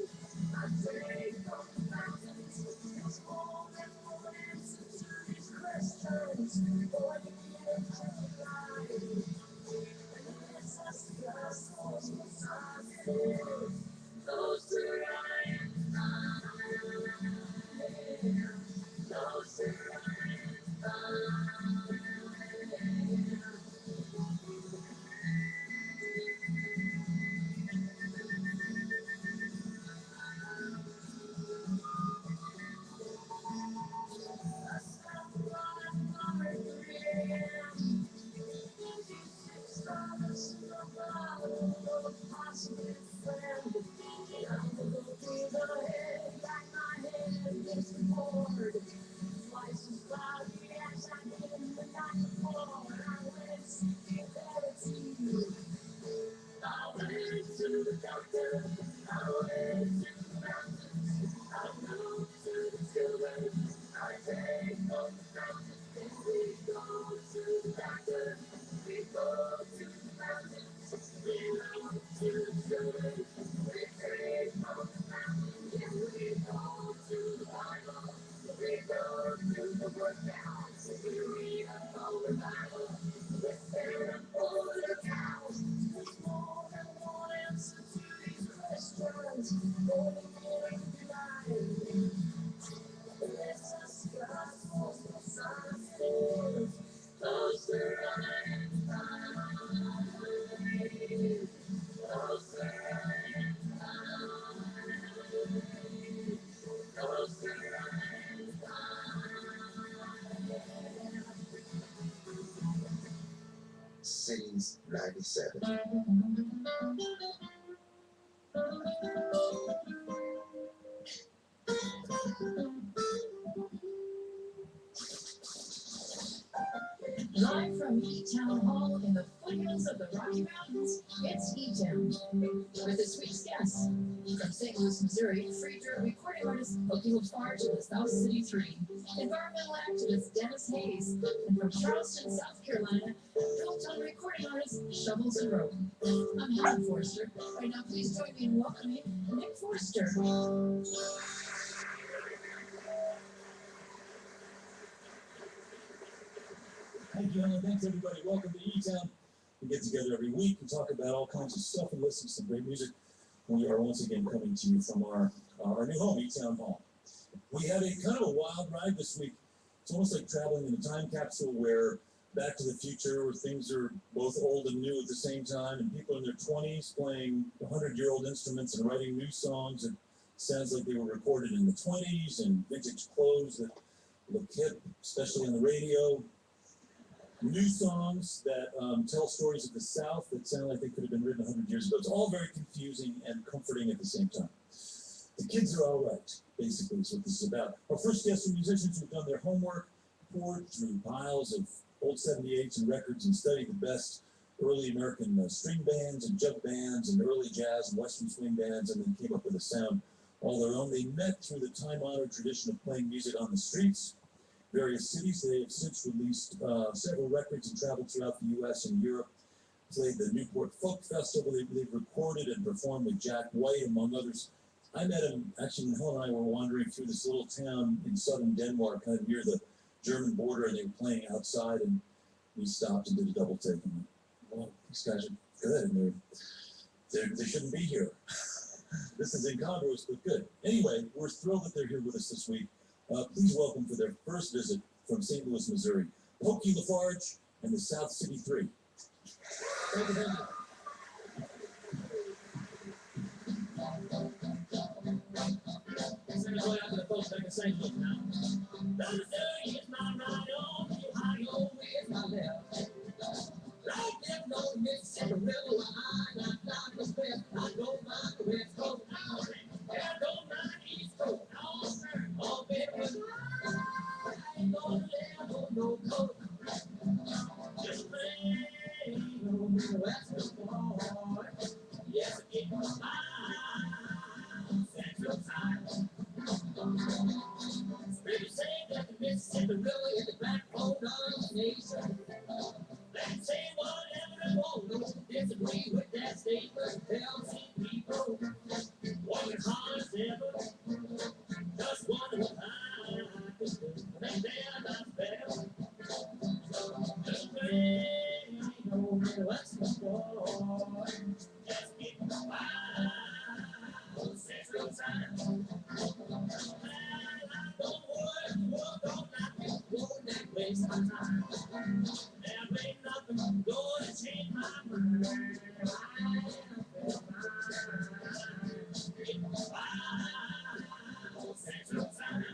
I drank from the mountains. There's more than one answer to these questions. Boy, you need a crooked line. And yes, I see our souls for something. Closer I am. Closer I am. I went to the doctor, I went to the mountains, I moved to the children, I take on the mountains, and we go to the doctor, we go to the mountains, we move to the children, we take on the mountains, and we go to the Bible, we go to the workouts, we read about the Bible, we stand up for the cows. There's more than one answer to these questions. More than one line. Let's ask ourselves for something. Closer I am, closer I am, closer Cities 97. Live from E-Town Hall in the foothills of the Rocky Mountains, it's E-Town. With this week's guest, from St. Louis, Missouri, free dirt recording artist Local Farge with South City 3, environmental activist Dennis Hayes, and from Charleston, South Carolina, Pelto recording artist Shovels and Rope. I'm Helen Forster. Right now, please join me in welcoming Nick Forster. Thank you, Helen. Thanks, everybody. Welcome to E-Town. We get together every week and talk about all kinds of stuff and listen to some great music. We are once again coming to you from our new home, E-Town Hall. We had a kind of a wild ride this week. It's almost like traveling in a time capsule where Back to the Future, where things are both old and new at the same time, and people in their 20s playing 100-year-old instruments and writing new songs that sounds like they were recorded in the 20s, and vintage clothes that look hip, especially on the radio. New songs that tell stories of the South that sound like they could have been written 100 years ago. It's all very confusing and comforting at the same time. The kids are all right, basically, is what this is about. Our first guests are musicians who've done their homework, poured through piles of old 78s and records and studied the best early American string bands and jug bands and early jazz and western swing bands, and then came up with a sound all their own. They met through the time-honored tradition of playing music on the streets, various cities. They have since released several records and traveled throughout the U.S. and Europe, played the Newport Folk Festival. They've recorded and performed with Jack White, among others. I met him, actually, when Helen and I were wandering through this little town in southern Denmark, kind of near the German border, and they were playing outside, and we stopped and did a double take. And well, these guys are good, and they shouldn't be here. This is incongruous, but good. Anyway, we're thrilled that they're here with us this week. Please welcome for their first visit from St. Louis, Missouri, Pokey LaFarge and the South City Three. Thank you, thank you. Send it right out to the folks back in St. Louis now. Missouri is my right on, Ohio is my left. Right there on the Mississippi River, where I not like the best. I don't mind the West Coast, I don't mind the East Coast. Oh, baby, I ain't gonna let on no coast. Just rain on the West Coast, boy. Yes, it's my Central Time. People say that the Mississippi River is the backbone of the nation. They say whatever they want, don't disagree with that statement. They'll see people working hard as ever, just wonder what I can do. And they're not fair. Just rain on the West Coast, boy. Just keep my Central Time. Waste my time. There ain't nothing gonna change my mind. Central Time.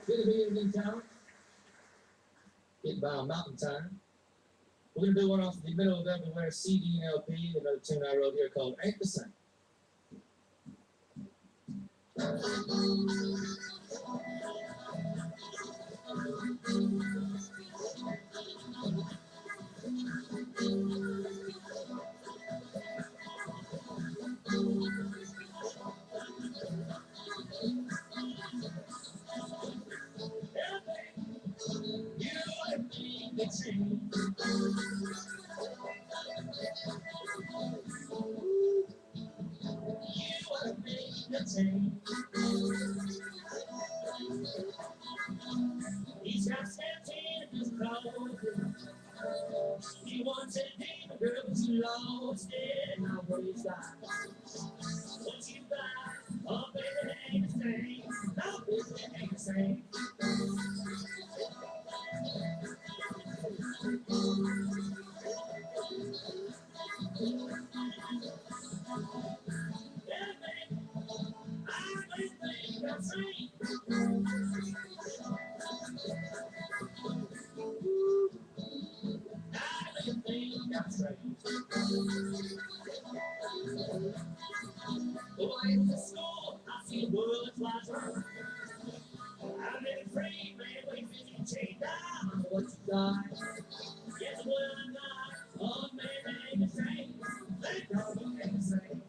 Good to be in town. Getting by a mountain time. We're gonna do one off the middle of everywhere CD and LP, another tune I wrote here called Ain't the Same. He's got 17 in his clothes. He wants a demon girl, but you lost it. Now what he's got? What you got? Oh, baby, ain't the same. same. Going to school, I see the world flies around. I'm in a frame, man, wait for you to change down. What you got? Yes, well, I'm not. Oh, man, I ain't the same. Thank God I ain't the same.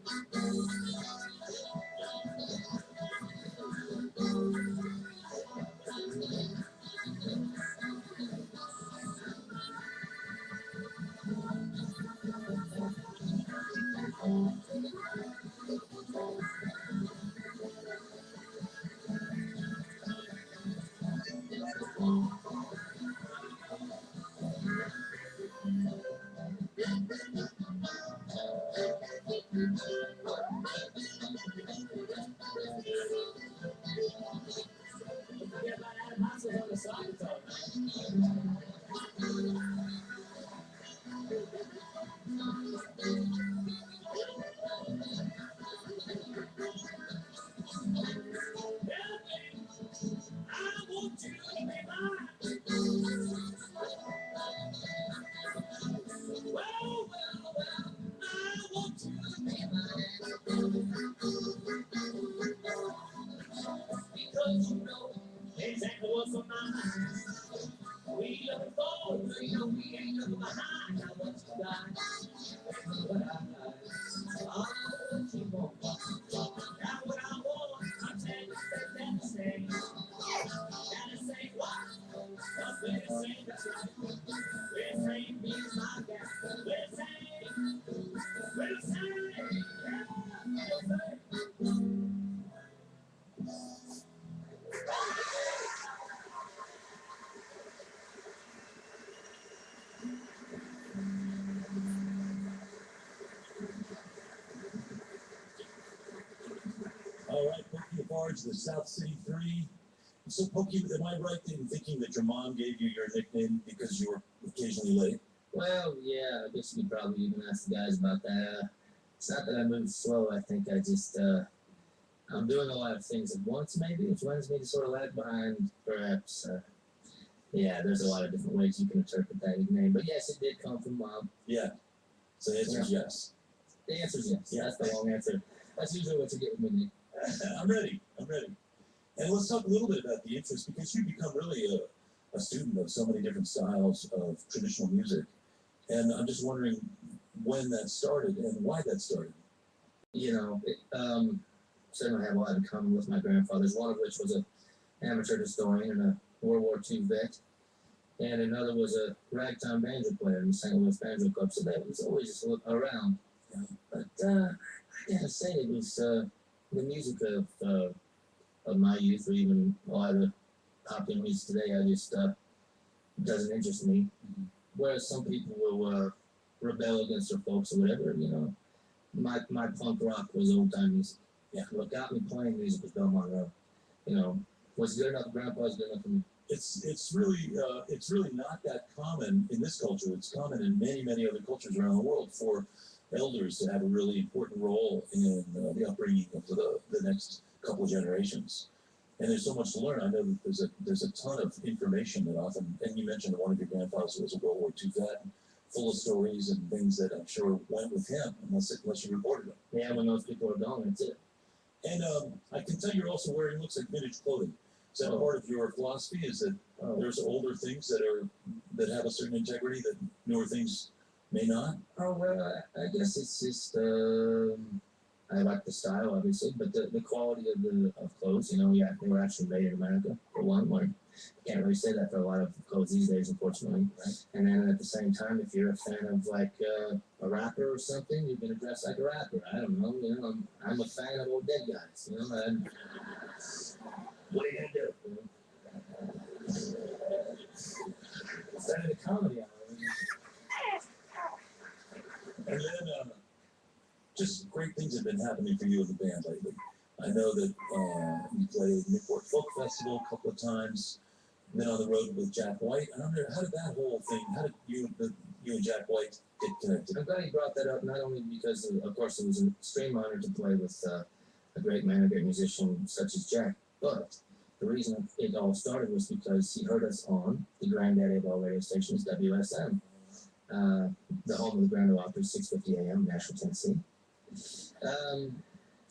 Yeah, but I had lots of other songs on. I want you to be mine. Well, I want you to be mine. Because you know exactly what's on my mind. We looking forward, you know we ain't looking behind. Now what you got, what I got, all what you want. Got what I want, I'm telling you that the same. Gotta say what? Cause we're the same, that's right. We're the same, me and my guy. We're the same, we're the same. Yeah, we're the same. All right, Pokey Barge, the South City Three. So, Pokey, am I right in thinking that your mom gave you your nickname because you were occasionally late? Well, yeah, I guess you could probably even ask the guys about that. It's not that I move slow. I think I just, I'm doing a lot of things at once, maybe, which lends me to sort of lag behind, perhaps. Yeah, there's a lot of different ways you can interpret that nickname. But yes, it did come from Mom. Yeah. So the answer is yes. The answer is yes. Yeah. That's the long answer. That's usually what you get with me. I'm ready. And let's talk a little bit about the interest, because you've become really a student of so many different styles of traditional music. And I'm just wondering when that started and why that started. You know, certainly have a lot in common with my grandfathers, one of which was an amateur historian and a World War II vet, and another was a ragtime banjo player in the St. Louis Banjo Club, so that was always around. But I gotta say, it was the music of my youth, or even a lot of the popular music today, I just doesn't interest me. Whereas some people will rebel against their folks or whatever, you know. My punk rock was old time music. Yeah, what got me playing music was Belmont Road. You know, what's good enough for Grandpa is good enough for me. It's really not that common in this culture. It's common in many other cultures around the world for elders to have a really important role in the upbringing of the next couple of generations. And there's so much to learn. I know that there's a ton of information that often, and you mentioned that one of your grandfathers was a World War II vet, full of stories and things that I'm sure went with him, unless you reported them. Yeah, when those people are gone, that's it. And I can tell you're also wearing, looks like vintage clothing. Is that part of your philosophy? Is that there's older things that have a certain integrity that newer things may not? Oh well, I guess it's just I like the style, obviously, but the quality of clothes. You know, yeah, they were actually made in America for one. Where you can't really say that for a lot of clothes these days, unfortunately. Right. And then at the same time, if you're a fan of like a rapper or something, you're gonna dress like a rapper. I don't know. You know, I'm a fan of old dead guys. You know, and what are you gonna do? You know? It's done in a comedy hour. And then just great things have been happening for you in the band lately. I know that you played Newport Folk Festival a couple of times. Been on the road with Jack White. I wonder how did that whole thing? How did you and Jack White get connected? I'm glad he brought that up, not only because, of course, it was an extreme honor to play with a great man, a great musician such as Jack, but the reason it all started was because he heard us on the granddaddy of all radio stations, WSM, the home of the Grand Ole Opry, 6:50 a.m., Nashville, Tennessee.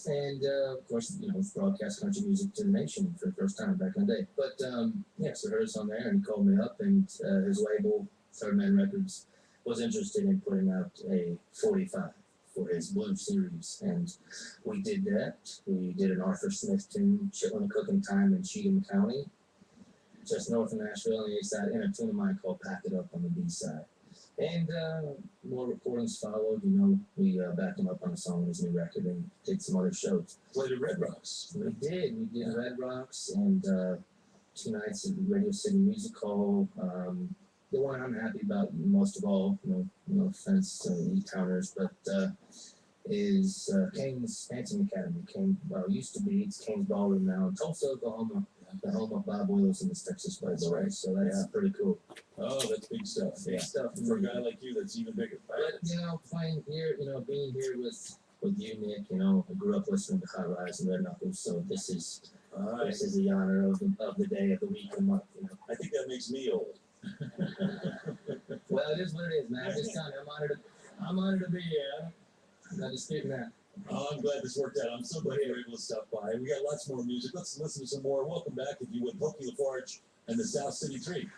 Of course, broadcast country music to the nation for the first time back in the day. But, so heard us on there, and he called me up, and his label, Third Man Records, was interested in putting out a 45 for his blues series. And we did that. We did an Arthur Smith tune, Chitlin' Cooking Time in Cheatham County, just north of Nashville on the A side, and a tune of mine called Pack It Up on the B side. And more recordings followed. We backed him up on a song on his new record and did some other shows. Played at Red Rocks. We did Red Rocks and 2 nights at Radio City Music Hall. The one I'm happy about most of all, no offense to E-Towners, but is Kane's Dancing Academy. Used to be, it's Kane's Ballroom now in Tulsa, Oklahoma. The home of Bob Willis and his Texas Boys, right? So that's pretty cool. Oh, that's big stuff. Big stuff. For a guy like you, that's even bigger. But, playing here, being here with you, Nick, I grew up listening to High Rise and Red Knuckles, so this is the honor of the day, of the week, and month, I think that makes me old. Well, it is what it is, man. I'm just telling you, I'm honored to be here. I'm not disputing that. Oh, I'm glad this worked out. I'm so glad you were able to stop by. We got lots more music. Let's listen to some more. Welcome back, if you would, Pokey LaForge and the South City 3.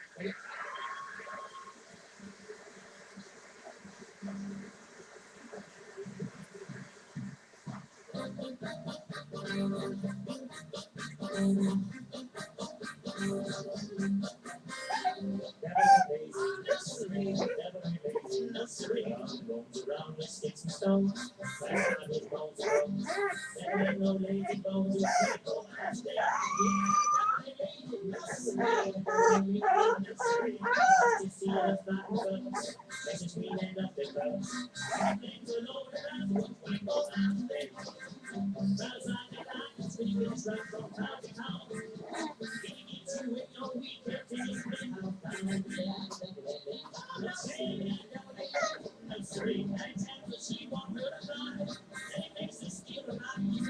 Roams around with sticks and stones. Last time his bones rose. There ain't no lazy bones or people. To see us not bugs. That's just me and nothing bugs. Things are loaded up with 24 hours a day. Sounds like a line speakers right from town to town. Gonna get you in your weekend till you spend out down. That's three. I tell the sheep on her to run. They makes us feel about you.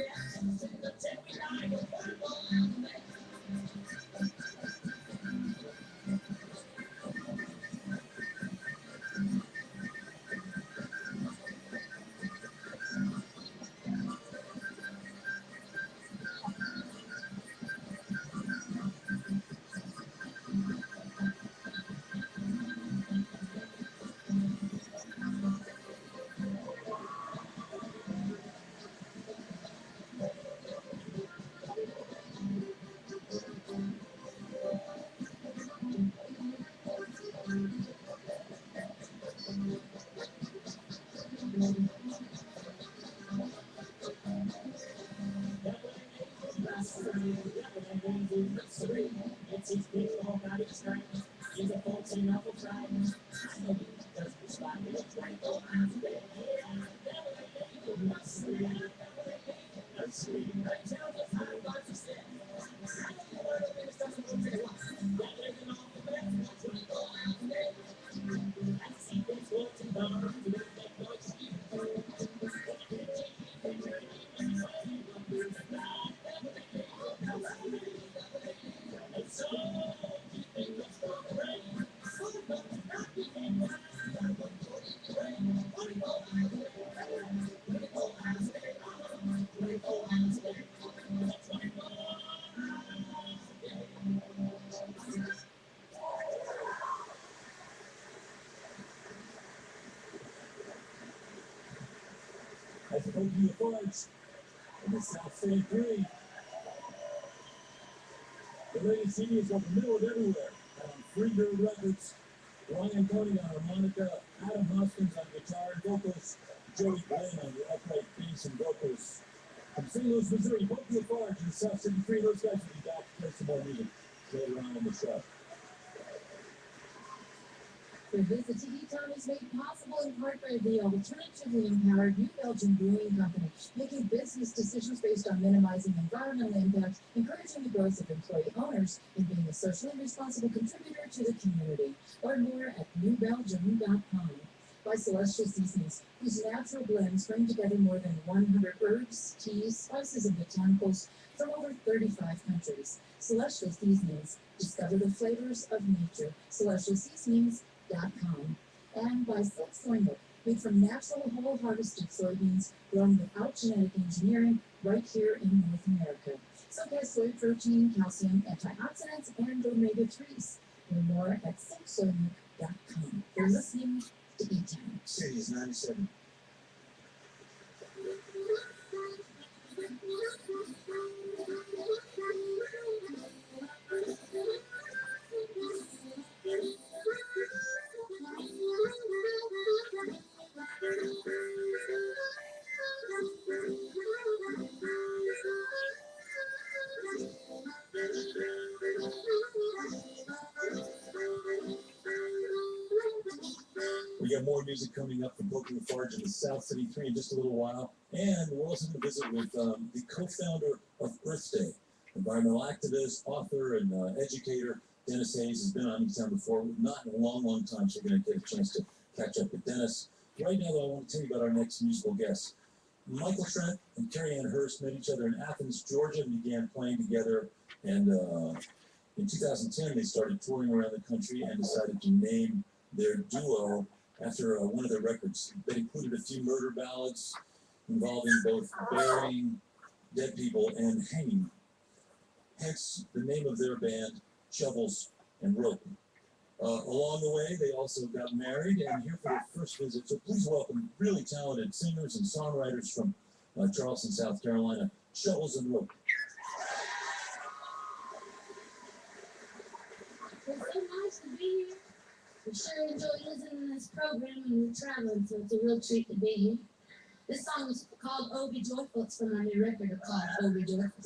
The tech we like. It's his big all got its strength. He's a 14 apple tribe. I know he does the spot. It's like, oh, I'm dead. That's sweet. I tell the time what to say. I know you want to finish, doesn't go take long. That living on the bed, that's when you go out today. I see this walking down to make that noise. That's Pokey LaForge and the South City 3. The latest CD is available everywhere on Free Bird Records. Ryan Cody on harmonica, Adam Hoskins on guitar and vocals, Joey Glenn on the upright bass and vocals. From St. Louis, Missouri, Pokey LaForge and the South City 3. Those guys will be back to play some more music later on in the show. So visit TV Town is made possible in part by the alternatively empowered New Belgium Brewing Company, making business decisions based on minimizing environmental impact, encouraging the growth of employee owners, and being a socially responsible contributor to the community. Learn more at newbelgium.com. By Celestial Seasonings, whose natural blends bring together more than 100 herbs, teas, spices, and botanicals from over 35 countries. Celestial Seasonings. Discover the flavors of nature. CelestialSeasonings.com. And by Silk Soy Milk, made from natural whole harvested soybeans grown without genetic engineering right here in North America. Silk has soy protein, calcium, antioxidants, and omega-3s. Learn more at silksoymilk.com. You're listening to E-Town. Cities 97. We got more music coming up from Boca Lafarge in the South City 3 in just a little while. And we're also going to visit with the co-founder of Earth Day, environmental activist, author, and educator. Dennis Hayes has been on E-Town before, not in a long, long time, so we're going to get a chance to catch up with Dennis. Right now, though, I want to tell you about our next musical guest. Michael Trent and Carrie Ann Hurst met each other in Athens, Georgia, and began playing together. And in 2010, they started touring around the country and decided to name their duo after one of their records. They included a few murder ballads involving both burying dead people and hanging. Hence the name of their band, Shovels and Rope. Along the way, they also got married and here for their first visit. So please welcome really talented singers and songwriters from Charleston, South Carolina, Shovels and Rope. It's so nice to be here. We sure enjoy listening to this program and we're traveling, so it's a real treat to be here. This song is called Oh Be Joyful. It's from my new record called Oh Be Joyful.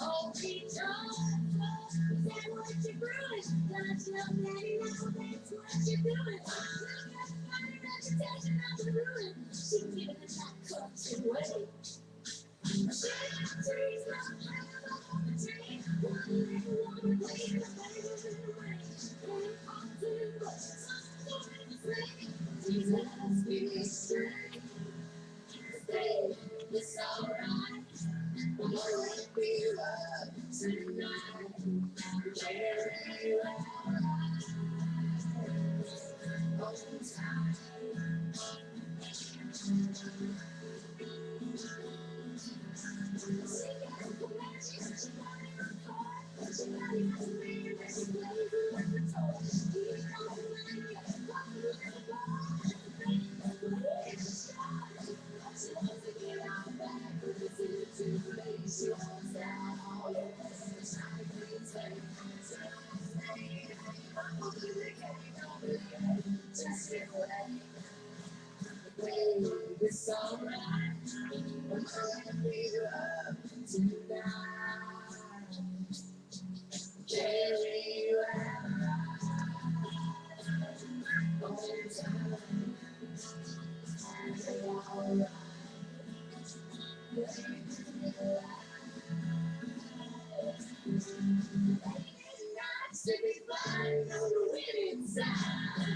Oh, be joyful, is that what you're brewing? Don't you know, Daddy, now that's what you're doing. Look at the fine reputation of the ruin. She's giving it that culture way. Shade trees, not high above the tree. One little woman playing the baby away. Going on to the sun, going to say, Jesus, be straight. Stay, it's alright. I'm gonna wake you up tonight. Carry you out on time. She got the magic, she got it on fire. She got it on me, and she plays it with the toy. Keep on playing, walk with the ball. It's a shot. She wants to get out back, but it's too late. She wants that all. It's time to take. So stay. I'm gonna do the game, don't believe. Just get away. Baby, it's alright. I'm gonna beat you up tonight. Carry you out on time. It's alright. It's nice to be flying on the winning side.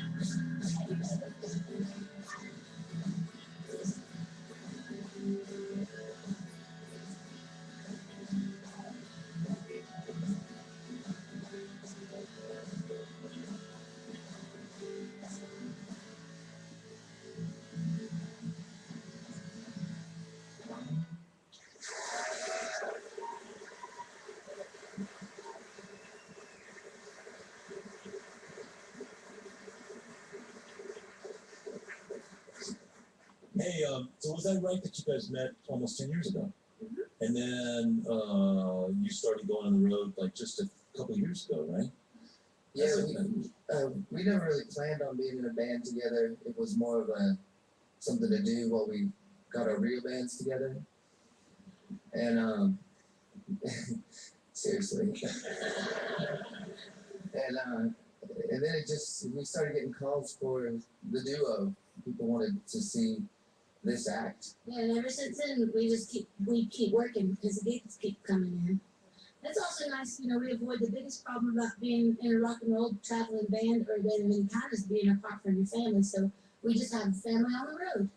Hey, so was that right that you guys met almost 10 years ago? Mhm. And then you started going on the road like just a couple of years ago, right? Yeah, we never really planned on being in a band together. It was more of a something to do while we got our real bands together. And seriously. And then we started getting calls for the duo. People wanted to see this act. Yeah, and ever since then, we keep working because the gigs keep coming in. That's also nice, we avoid the biggest problem about being in a rock and roll traveling band or then any kind is being apart from your family. So we just have a family on the road.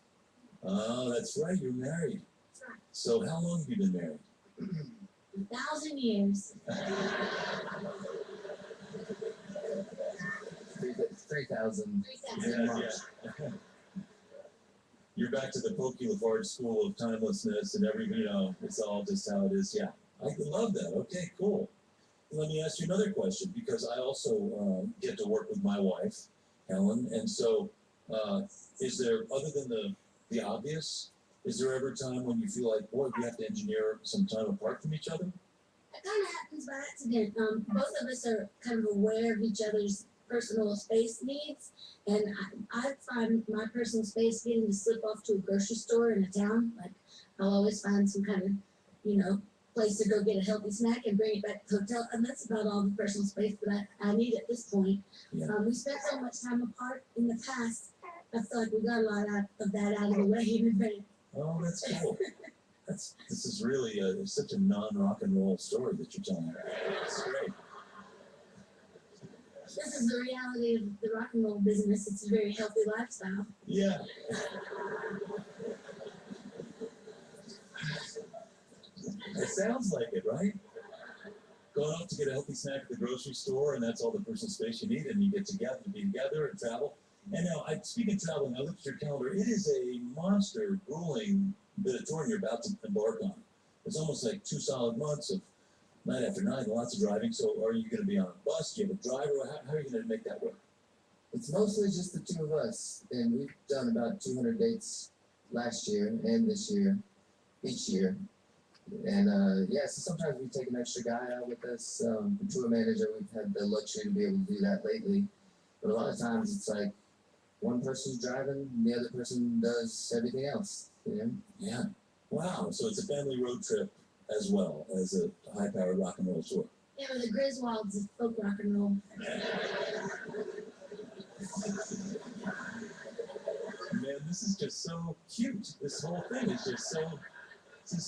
Oh, that's right, you're married. That's right. So how long have you been married? 1,000 years. 3,000. 3,000. Yeah. You're back to the Pokey Lafarge school of timelessness and it's all just how it is. Yeah, I love that. Okay, cool. Let me ask you another question because I also get to work with my wife, Helen, and so is there, other than the obvious, is there ever a time when you feel like, boy, we have to engineer some time apart from each other? It kind of happens by accident. Both of us are kind of aware of each other's personal space needs, and I find my personal space getting to slip off to a grocery store in a town. Like, I'll always find some kind of, place to go get a healthy snack and bring it back to the hotel, and that's about all the personal space that I need at this point. Yeah. We spent so much time apart in the past. I feel like we got a lot of that out of the way in advance. Oh, that's cool. This is really such a non-rock and roll story that you're telling. It's great. This is the reality of the rock and roll business. It's a very healthy lifestyle. Yeah. It sounds like it, right? Going out to get a healthy snack at the grocery store, and that's all the personal space you need, and you get together, be together and travel. And now, speaking of traveling, I looked at your calendar. It is a monster, grueling bit of touring you're about to embark on. It's almost like 2 solid months of night after night, lots of driving. So are you going to be on a bus? Do you have a driver? How are you going to make that work? It's mostly just the two of us, and we've done about 200 dates last year and this year, each year. And so sometimes we take an extra guy out with us. The tour manager, we've had the luxury to be able to do that lately. But a lot of times it's like one person's driving, and the other person does everything else. Yeah. Wow. So it's a family road trip as well as a high-powered rock and roll tour. Yeah, the Griswolds is folk rock and roll. Man, this is just so cute. This whole thing is just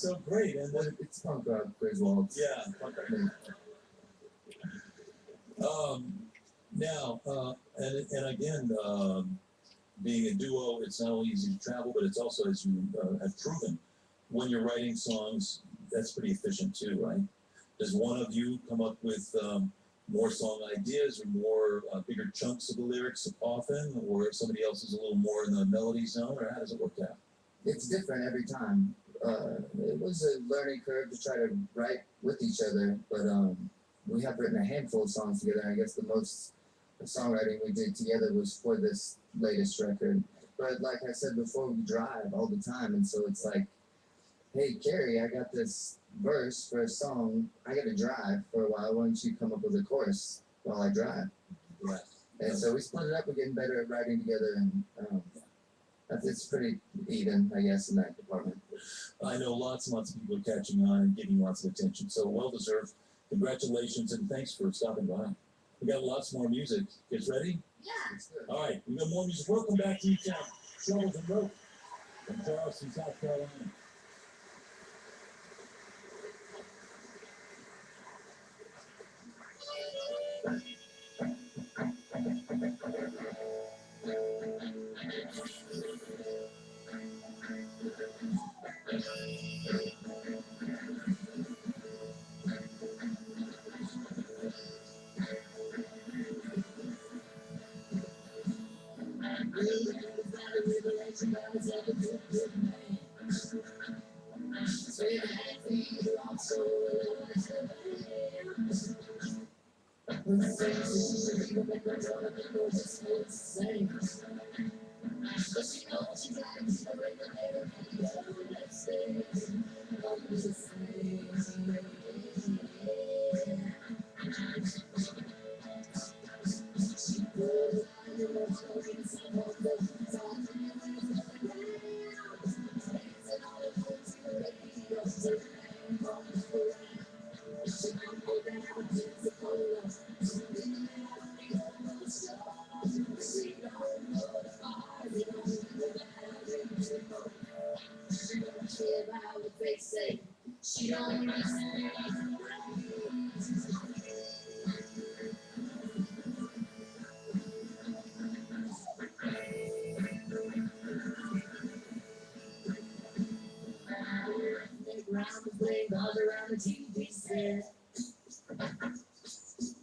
so great. And then it's punk rock, Griswolds. Yeah, punk rock. Now, and again, being a duo, it's not only easy to travel, but it's also, as you have proven, when you're writing songs, that's pretty efficient too, right? Does one of you come up with more song ideas or more bigger chunks of the lyrics often, or somebody else is a little more in the melody zone, or how does it work out? It's different every time. It was a learning curve to try to write with each other, but we have written a handful of songs together. I guess the most songwriting we did together was for this latest record. But like I said before, we drive all the time, and so it's like, hey, Carrie, I got this verse for a song. I got to drive for a while. Why don't you come up with a chorus while I drive? Yeah. And so we split it up. We're getting better at writing together, and it's pretty even, I guess, in that department. I know lots and lots of people are catching on and getting lots of attention, so well-deserved. Congratulations, and thanks for stopping by. We got lots more music. Kids ready? Yeah. All right, we got more music. Welcome back to E-Town. Shovels and Rope from Charleston, South Carolina.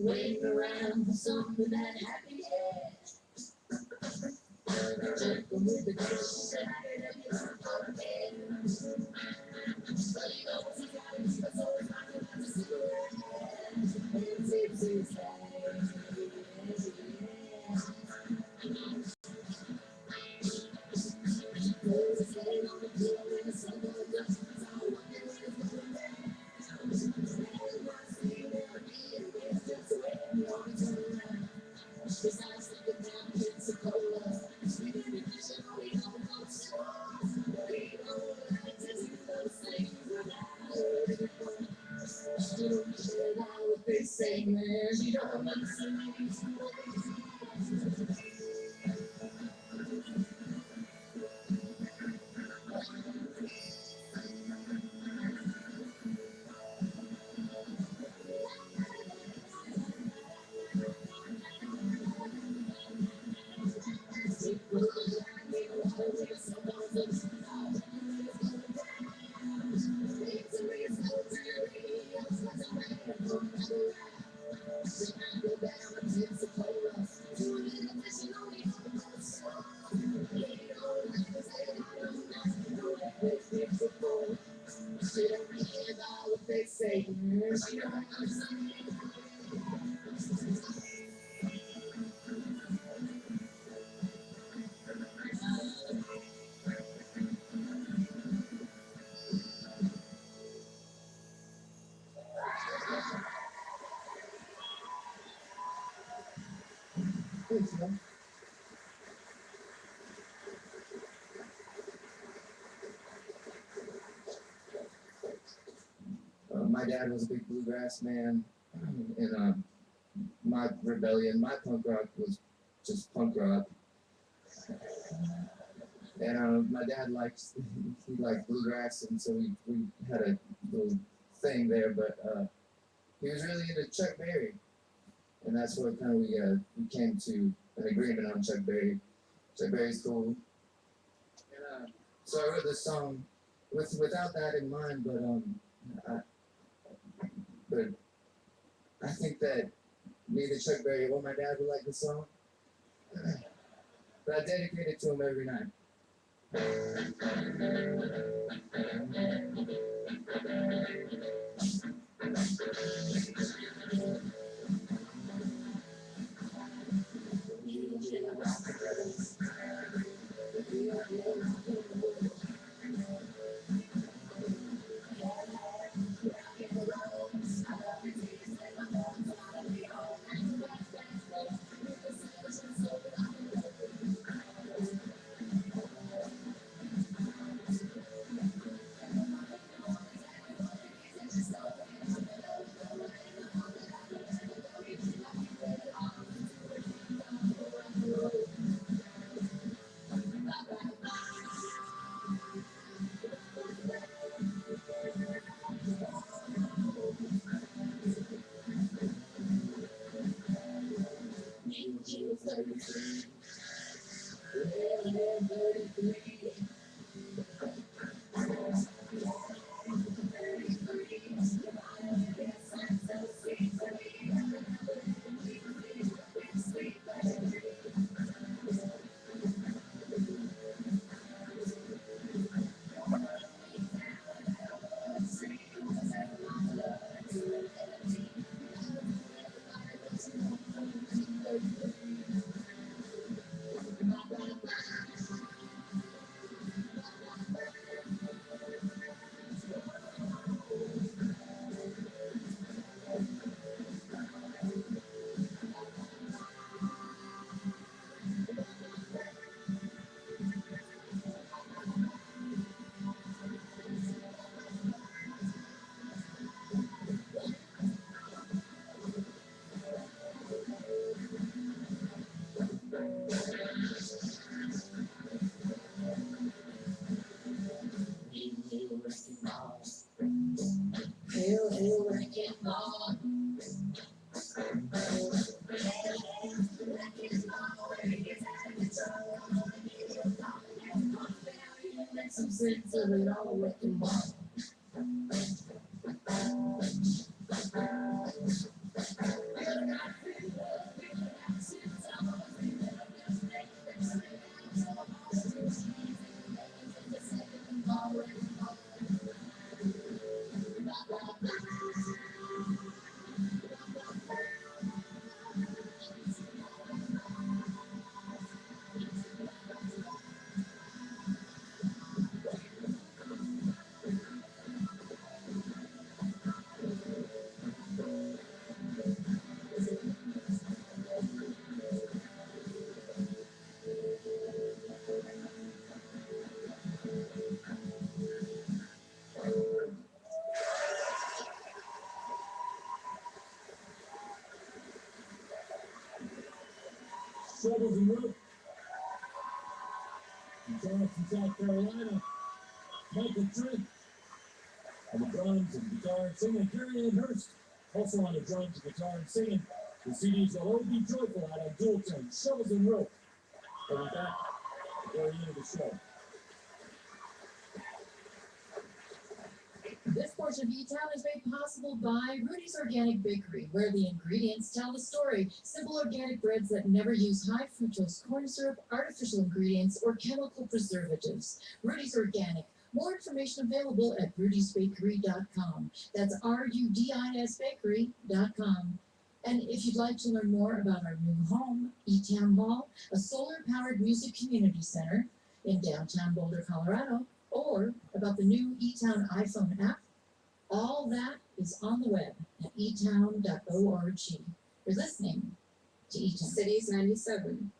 waiting around for something that happened yet. Jumping with the girl, she said I could have you some fun again. But you know what you gotta do, so it's not about to see it's getting on the field in the sun, the dust, it's all one day when it's going down. It's just the way we always turn around. Besides looking down, Pensacola, we didn't vision all we know about stars. We know like to do those things without hurting anyone. You don't care now what they say, man. You don't understand these ways. They say, man, she don't understand. Thanks, man. My dad was a big bluegrass man, and my rebellion, my punk rock was just punk rock. And my dad he liked bluegrass, and so we had a little thing there. But he was really into Chuck Berry, and that's what kind of we came to an agreement on Chuck Berry. Chuck Berry's cool, and so I wrote this song without that in mind. But I think that neither Chuck Berry or my dad would like the song. But I dedicate it to him every night. Some sense of it all wrecking ball. shovels and rope. From Charleston, South Carolina, Michael Trent on the drums and guitar and singing. Carrie Ann Hurst also on the drums and guitar and singing. The CDs will all be joyful out on dual tone, shovels and rope. We'll be back at the very end of the show. This portion of E-Town is made possible by Rudy's Organic Bakery, where the ingredients tell the story. Simple organic breads that never use high fructose corn syrup, artificial ingredients, or chemical preservatives. Rudy's Organic. More information available at rudysbakery.com. That's RUDIS bakery.com. And if you'd like to learn more about our new home, E-Town Hall, a solar-powered music community center in downtown Boulder, Colorado, or about the new E-Town iPhone app, all that is on the web at etown.org. You're listening to E-Town. Cities 97.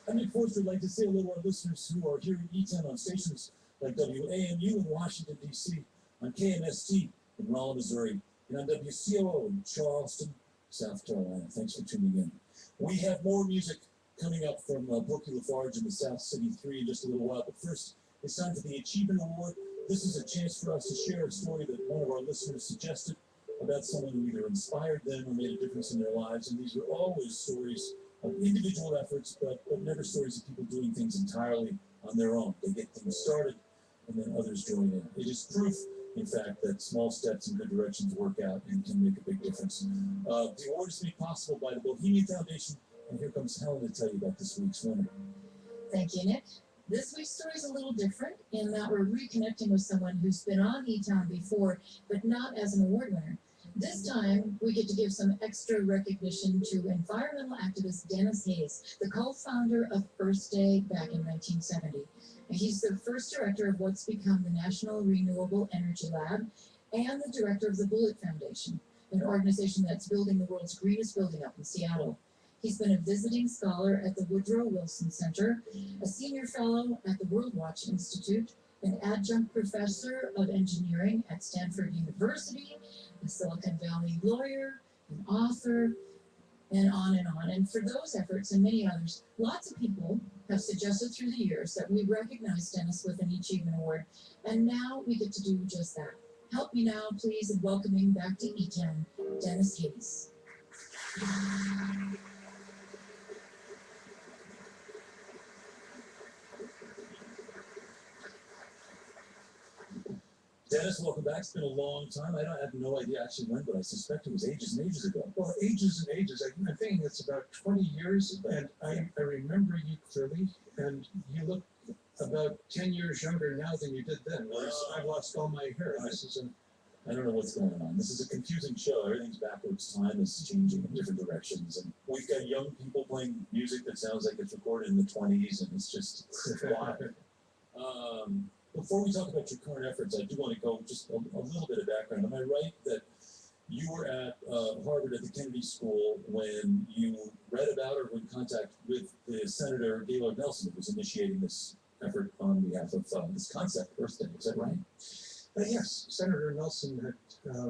I'm Nick Forster. I'd like to say hello to our listeners who are here in E-Town on stations like WAMU in Washington, D.C., on KMST in Rolla, Missouri, and on WCOO in Charleston, South Carolina. Thanks for tuning in. We have more music coming up from Brookie Lafarge and the South City 3 in just a little while, but first, it's time for the Achievement Award. This is a chance for us to share a story that one of our listeners suggested about someone who either inspired them or made a difference in their lives, and these were always stories of individual efforts, but never stories of people doing things entirely on their own. They get things started, and then others join in. It is proof, in fact, that small steps in good directions work out and can make a big difference. The award is made possible by the Bohemian Foundation, and here comes Helen to tell you about this week's winner. Thank you, Nick. This week's story is a little different in that we're reconnecting with someone who's been on E-Town before, but not as an award winner. This time, we get to give some extra recognition to environmental activist Dennis Hayes, the co-founder of Earth Day back in 1970. He's the first director of what's become the National Renewable Energy Lab and the director of the Bullet Foundation, an organization that's building the world's greenest building up in Seattle. He's been a visiting scholar at the Woodrow Wilson Center, a senior fellow at the World Watch Institute, an adjunct professor of engineering at Stanford University, a Silicon Valley lawyer, an author, and on and on. And for those efforts and many others, lots of people have suggested through the years that we recognize Dennis with an Achievement Award. And now we get to do just that. Help me now, please, in welcoming back to E-Town, Dennis Hayes. Dennis, welcome back. It's been a long time. I have no idea actually when, but I suspect it was ages and ages ago. Well, ages and ages. I think it's about 20 years, and I remember you clearly, and you look about 10 years younger now than you did then. I've lost all my hair. I don't know what's going on. This is a confusing show. Everything's backwards. Time is changing in different directions. And we've got young people playing music that sounds like it's recorded in the 20s, and it's just wild. Before we talk about your current efforts, I do want to go just a little bit of background. Am I right that you were at Harvard at the Kennedy School when you read about or were in contact with the Senator Gaylord Nelson, who was initiating this effort on behalf of this concept, Earth Day? Is that right? Yes, Senator Nelson had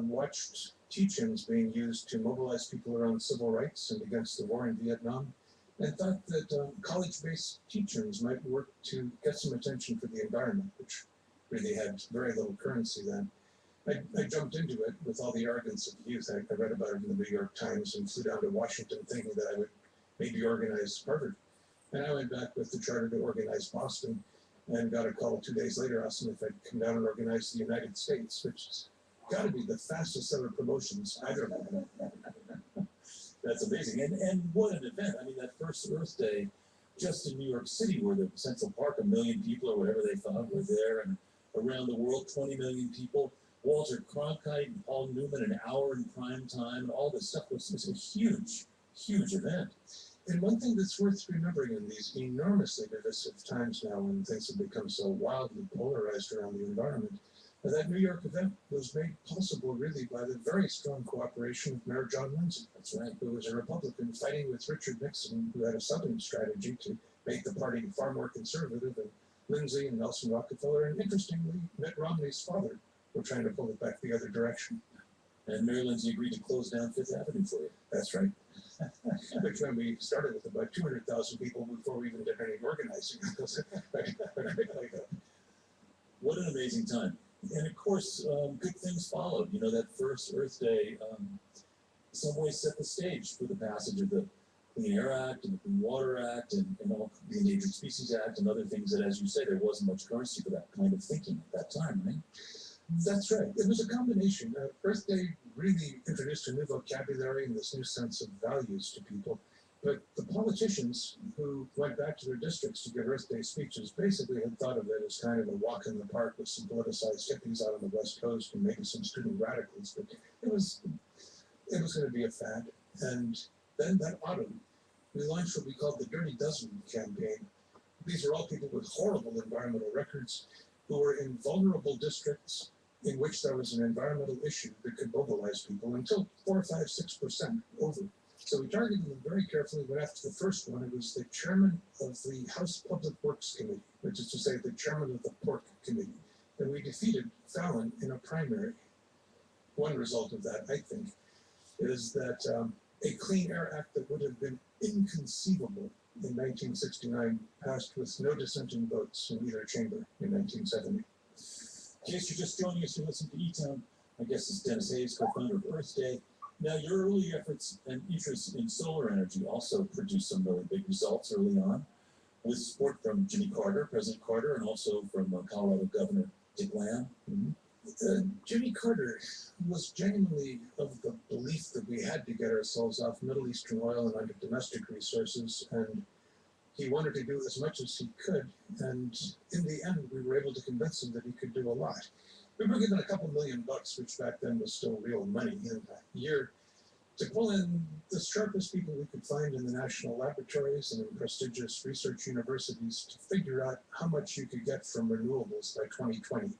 watched teach-ins being used to mobilize people around civil rights and against the war in Vietnam, and thought that college-based teach-ins might work to get some attention for the environment, which really had very little currency then. I jumped into it with all the arrogance of youth. I read about it in the New York Times and flew down to Washington thinking that I would maybe organize Harvard. And I went back with the charter to organize Boston, and got a call 2 days later asking if I'd come down and organize the United States, which has got to be the fastest ever promotions I've ever had. That's amazing. And what an event. I mean, that first Earth Day, just in New York City, where the Central Park, 1 million people or whatever they thought were there, and around the world, 20 million people. Walter Cronkite and Paul Newman, an hour in prime time, and all this stuff was a huge, huge event. And one thing that's worth remembering in these enormously divisive times now when things have become so wildly polarized around the environment, that New York event was made possible really by the very strong cooperation of Mayor John Lindsay. That's right. Who was a Republican fighting with Richard Nixon, who had a Southern strategy to make the party far more conservative, and Lindsay and Nelson Rockefeller, and interestingly, Mitt Romney's father, were trying to pull it back the other direction. And Mayor Lindsay agreed to close down Fifth Avenue for you. That's right. Which when we started with about 200,000 people before we even did any organizing. What an amazing time. And of course, good things followed. You know, that first Earth Day in some ways set the stage for the passage of the Clean Air Act and the Clean Water Act and all the Endangered Species Act and other things that, as you say, there wasn't much currency for that kind of thinking at that time, right? That's right. It was a combination. Earth Day really introduced a new vocabulary and this new sense of values to people. But the politicians who went back to their districts to give Earth Day speeches basically had thought of it as kind of a walk in the park with some politicized hippies out on the West Coast and maybe some student radicals. But it was going to be a fad. And then that autumn, we launched what we called the Dirty Dozen campaign. These are all people with horrible environmental records who were in vulnerable districts in which there was an environmental issue that could mobilize people until 4, 5, 6% over. So we targeted them very carefully. But after the first one, it was the chairman of the House Public Works Committee, which is to say the chairman of the Pork Committee. And we defeated Fallon in a primary. One result of that, I think, is that a Clean Air Act that would have been inconceivable in 1969 passed with no dissenting votes in either chamber in 1970. In case you're just joining us, you listen to E-Town. My guest is Dennis Hayes, co-founder of Earth Day. Now, your early efforts and interest in solar energy also produced some really big results early on, with support from Jimmy Carter, President Carter, and also from Colorado Governor Dick Lamb. Jimmy Carter was genuinely of the belief that we had to get ourselves off Middle Eastern oil and onto domestic resources, and he wanted to do as much as he could, and in the end, we were able to convince him that he could do a lot. We were given a couple $1 million, which back then was still real money in a year, to pull in the sharpest people we could find in the national laboratories and in prestigious research universities to figure out how much you could get from renewables by 2020.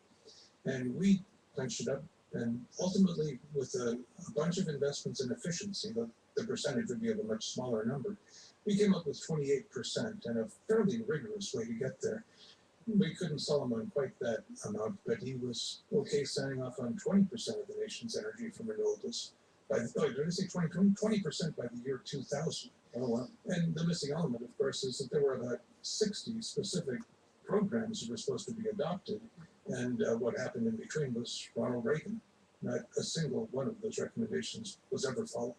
And we punched it up, and ultimately, with a bunch of investments in efficiency, the percentage would be of a much smaller number, we came up with 28% and a fairly rigorous way to get there. We couldn't sell him on quite that amount, but he was okay signing off on 20% of the nation's energy from renewables. Did I say 2020? 20% by the year 2000. Oh, wow. And the missing element, of course, is that there were about 60 specific programs that were supposed to be adopted. And what happened in between was Ronald Reagan. Not a single one of those recommendations was ever followed.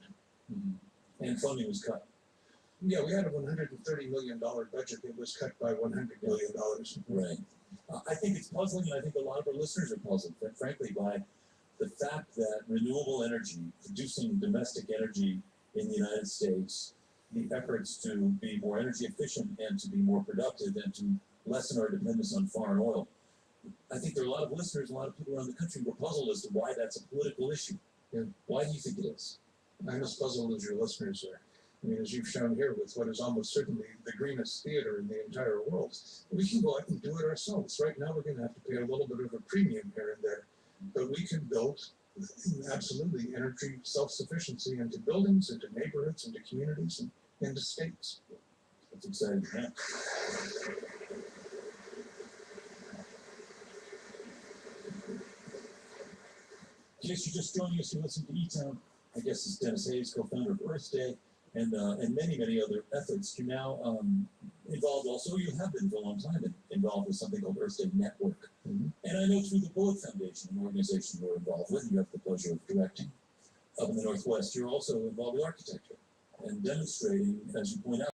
Mm-hmm. And funding was cut. Yeah, we had a $130 million budget. It was cut by $100 million. Right. I think it's puzzling, and I think a lot of our listeners are puzzled, frankly, by the fact that renewable energy, producing domestic energy in the United States, the efforts to be more energy efficient and to be more productive and to lessen our dependence on foreign oil. I think there are a lot of listeners, a lot of people around the country who are puzzled as to why that's a political issue. Yeah. Why do you think it is? I'm as puzzled as your listeners are. I mean, as you've shown here with what is almost certainly the greenest theater in the entire world, we can go out and do it ourselves. Right now, we're going to have to pay a little bit of a premium here and there, but we can build absolutely energy self-sufficiency into buildings, into neighborhoods, into communities, and into states. That's exciting. Yeah. In case you're just joining us, you listen to E-Town. My guest is Dennis Hayes, co-founder of Earth Day, and many, many other efforts. You're now involved also, you have been for a long time, involved with something called Earth Day Network. Mm-hmm. And I know through the Bullet Foundation, an organization you're involved with, you have the pleasure of directing up in the Northwest, you're also involved with architecture and demonstrating, as you point out,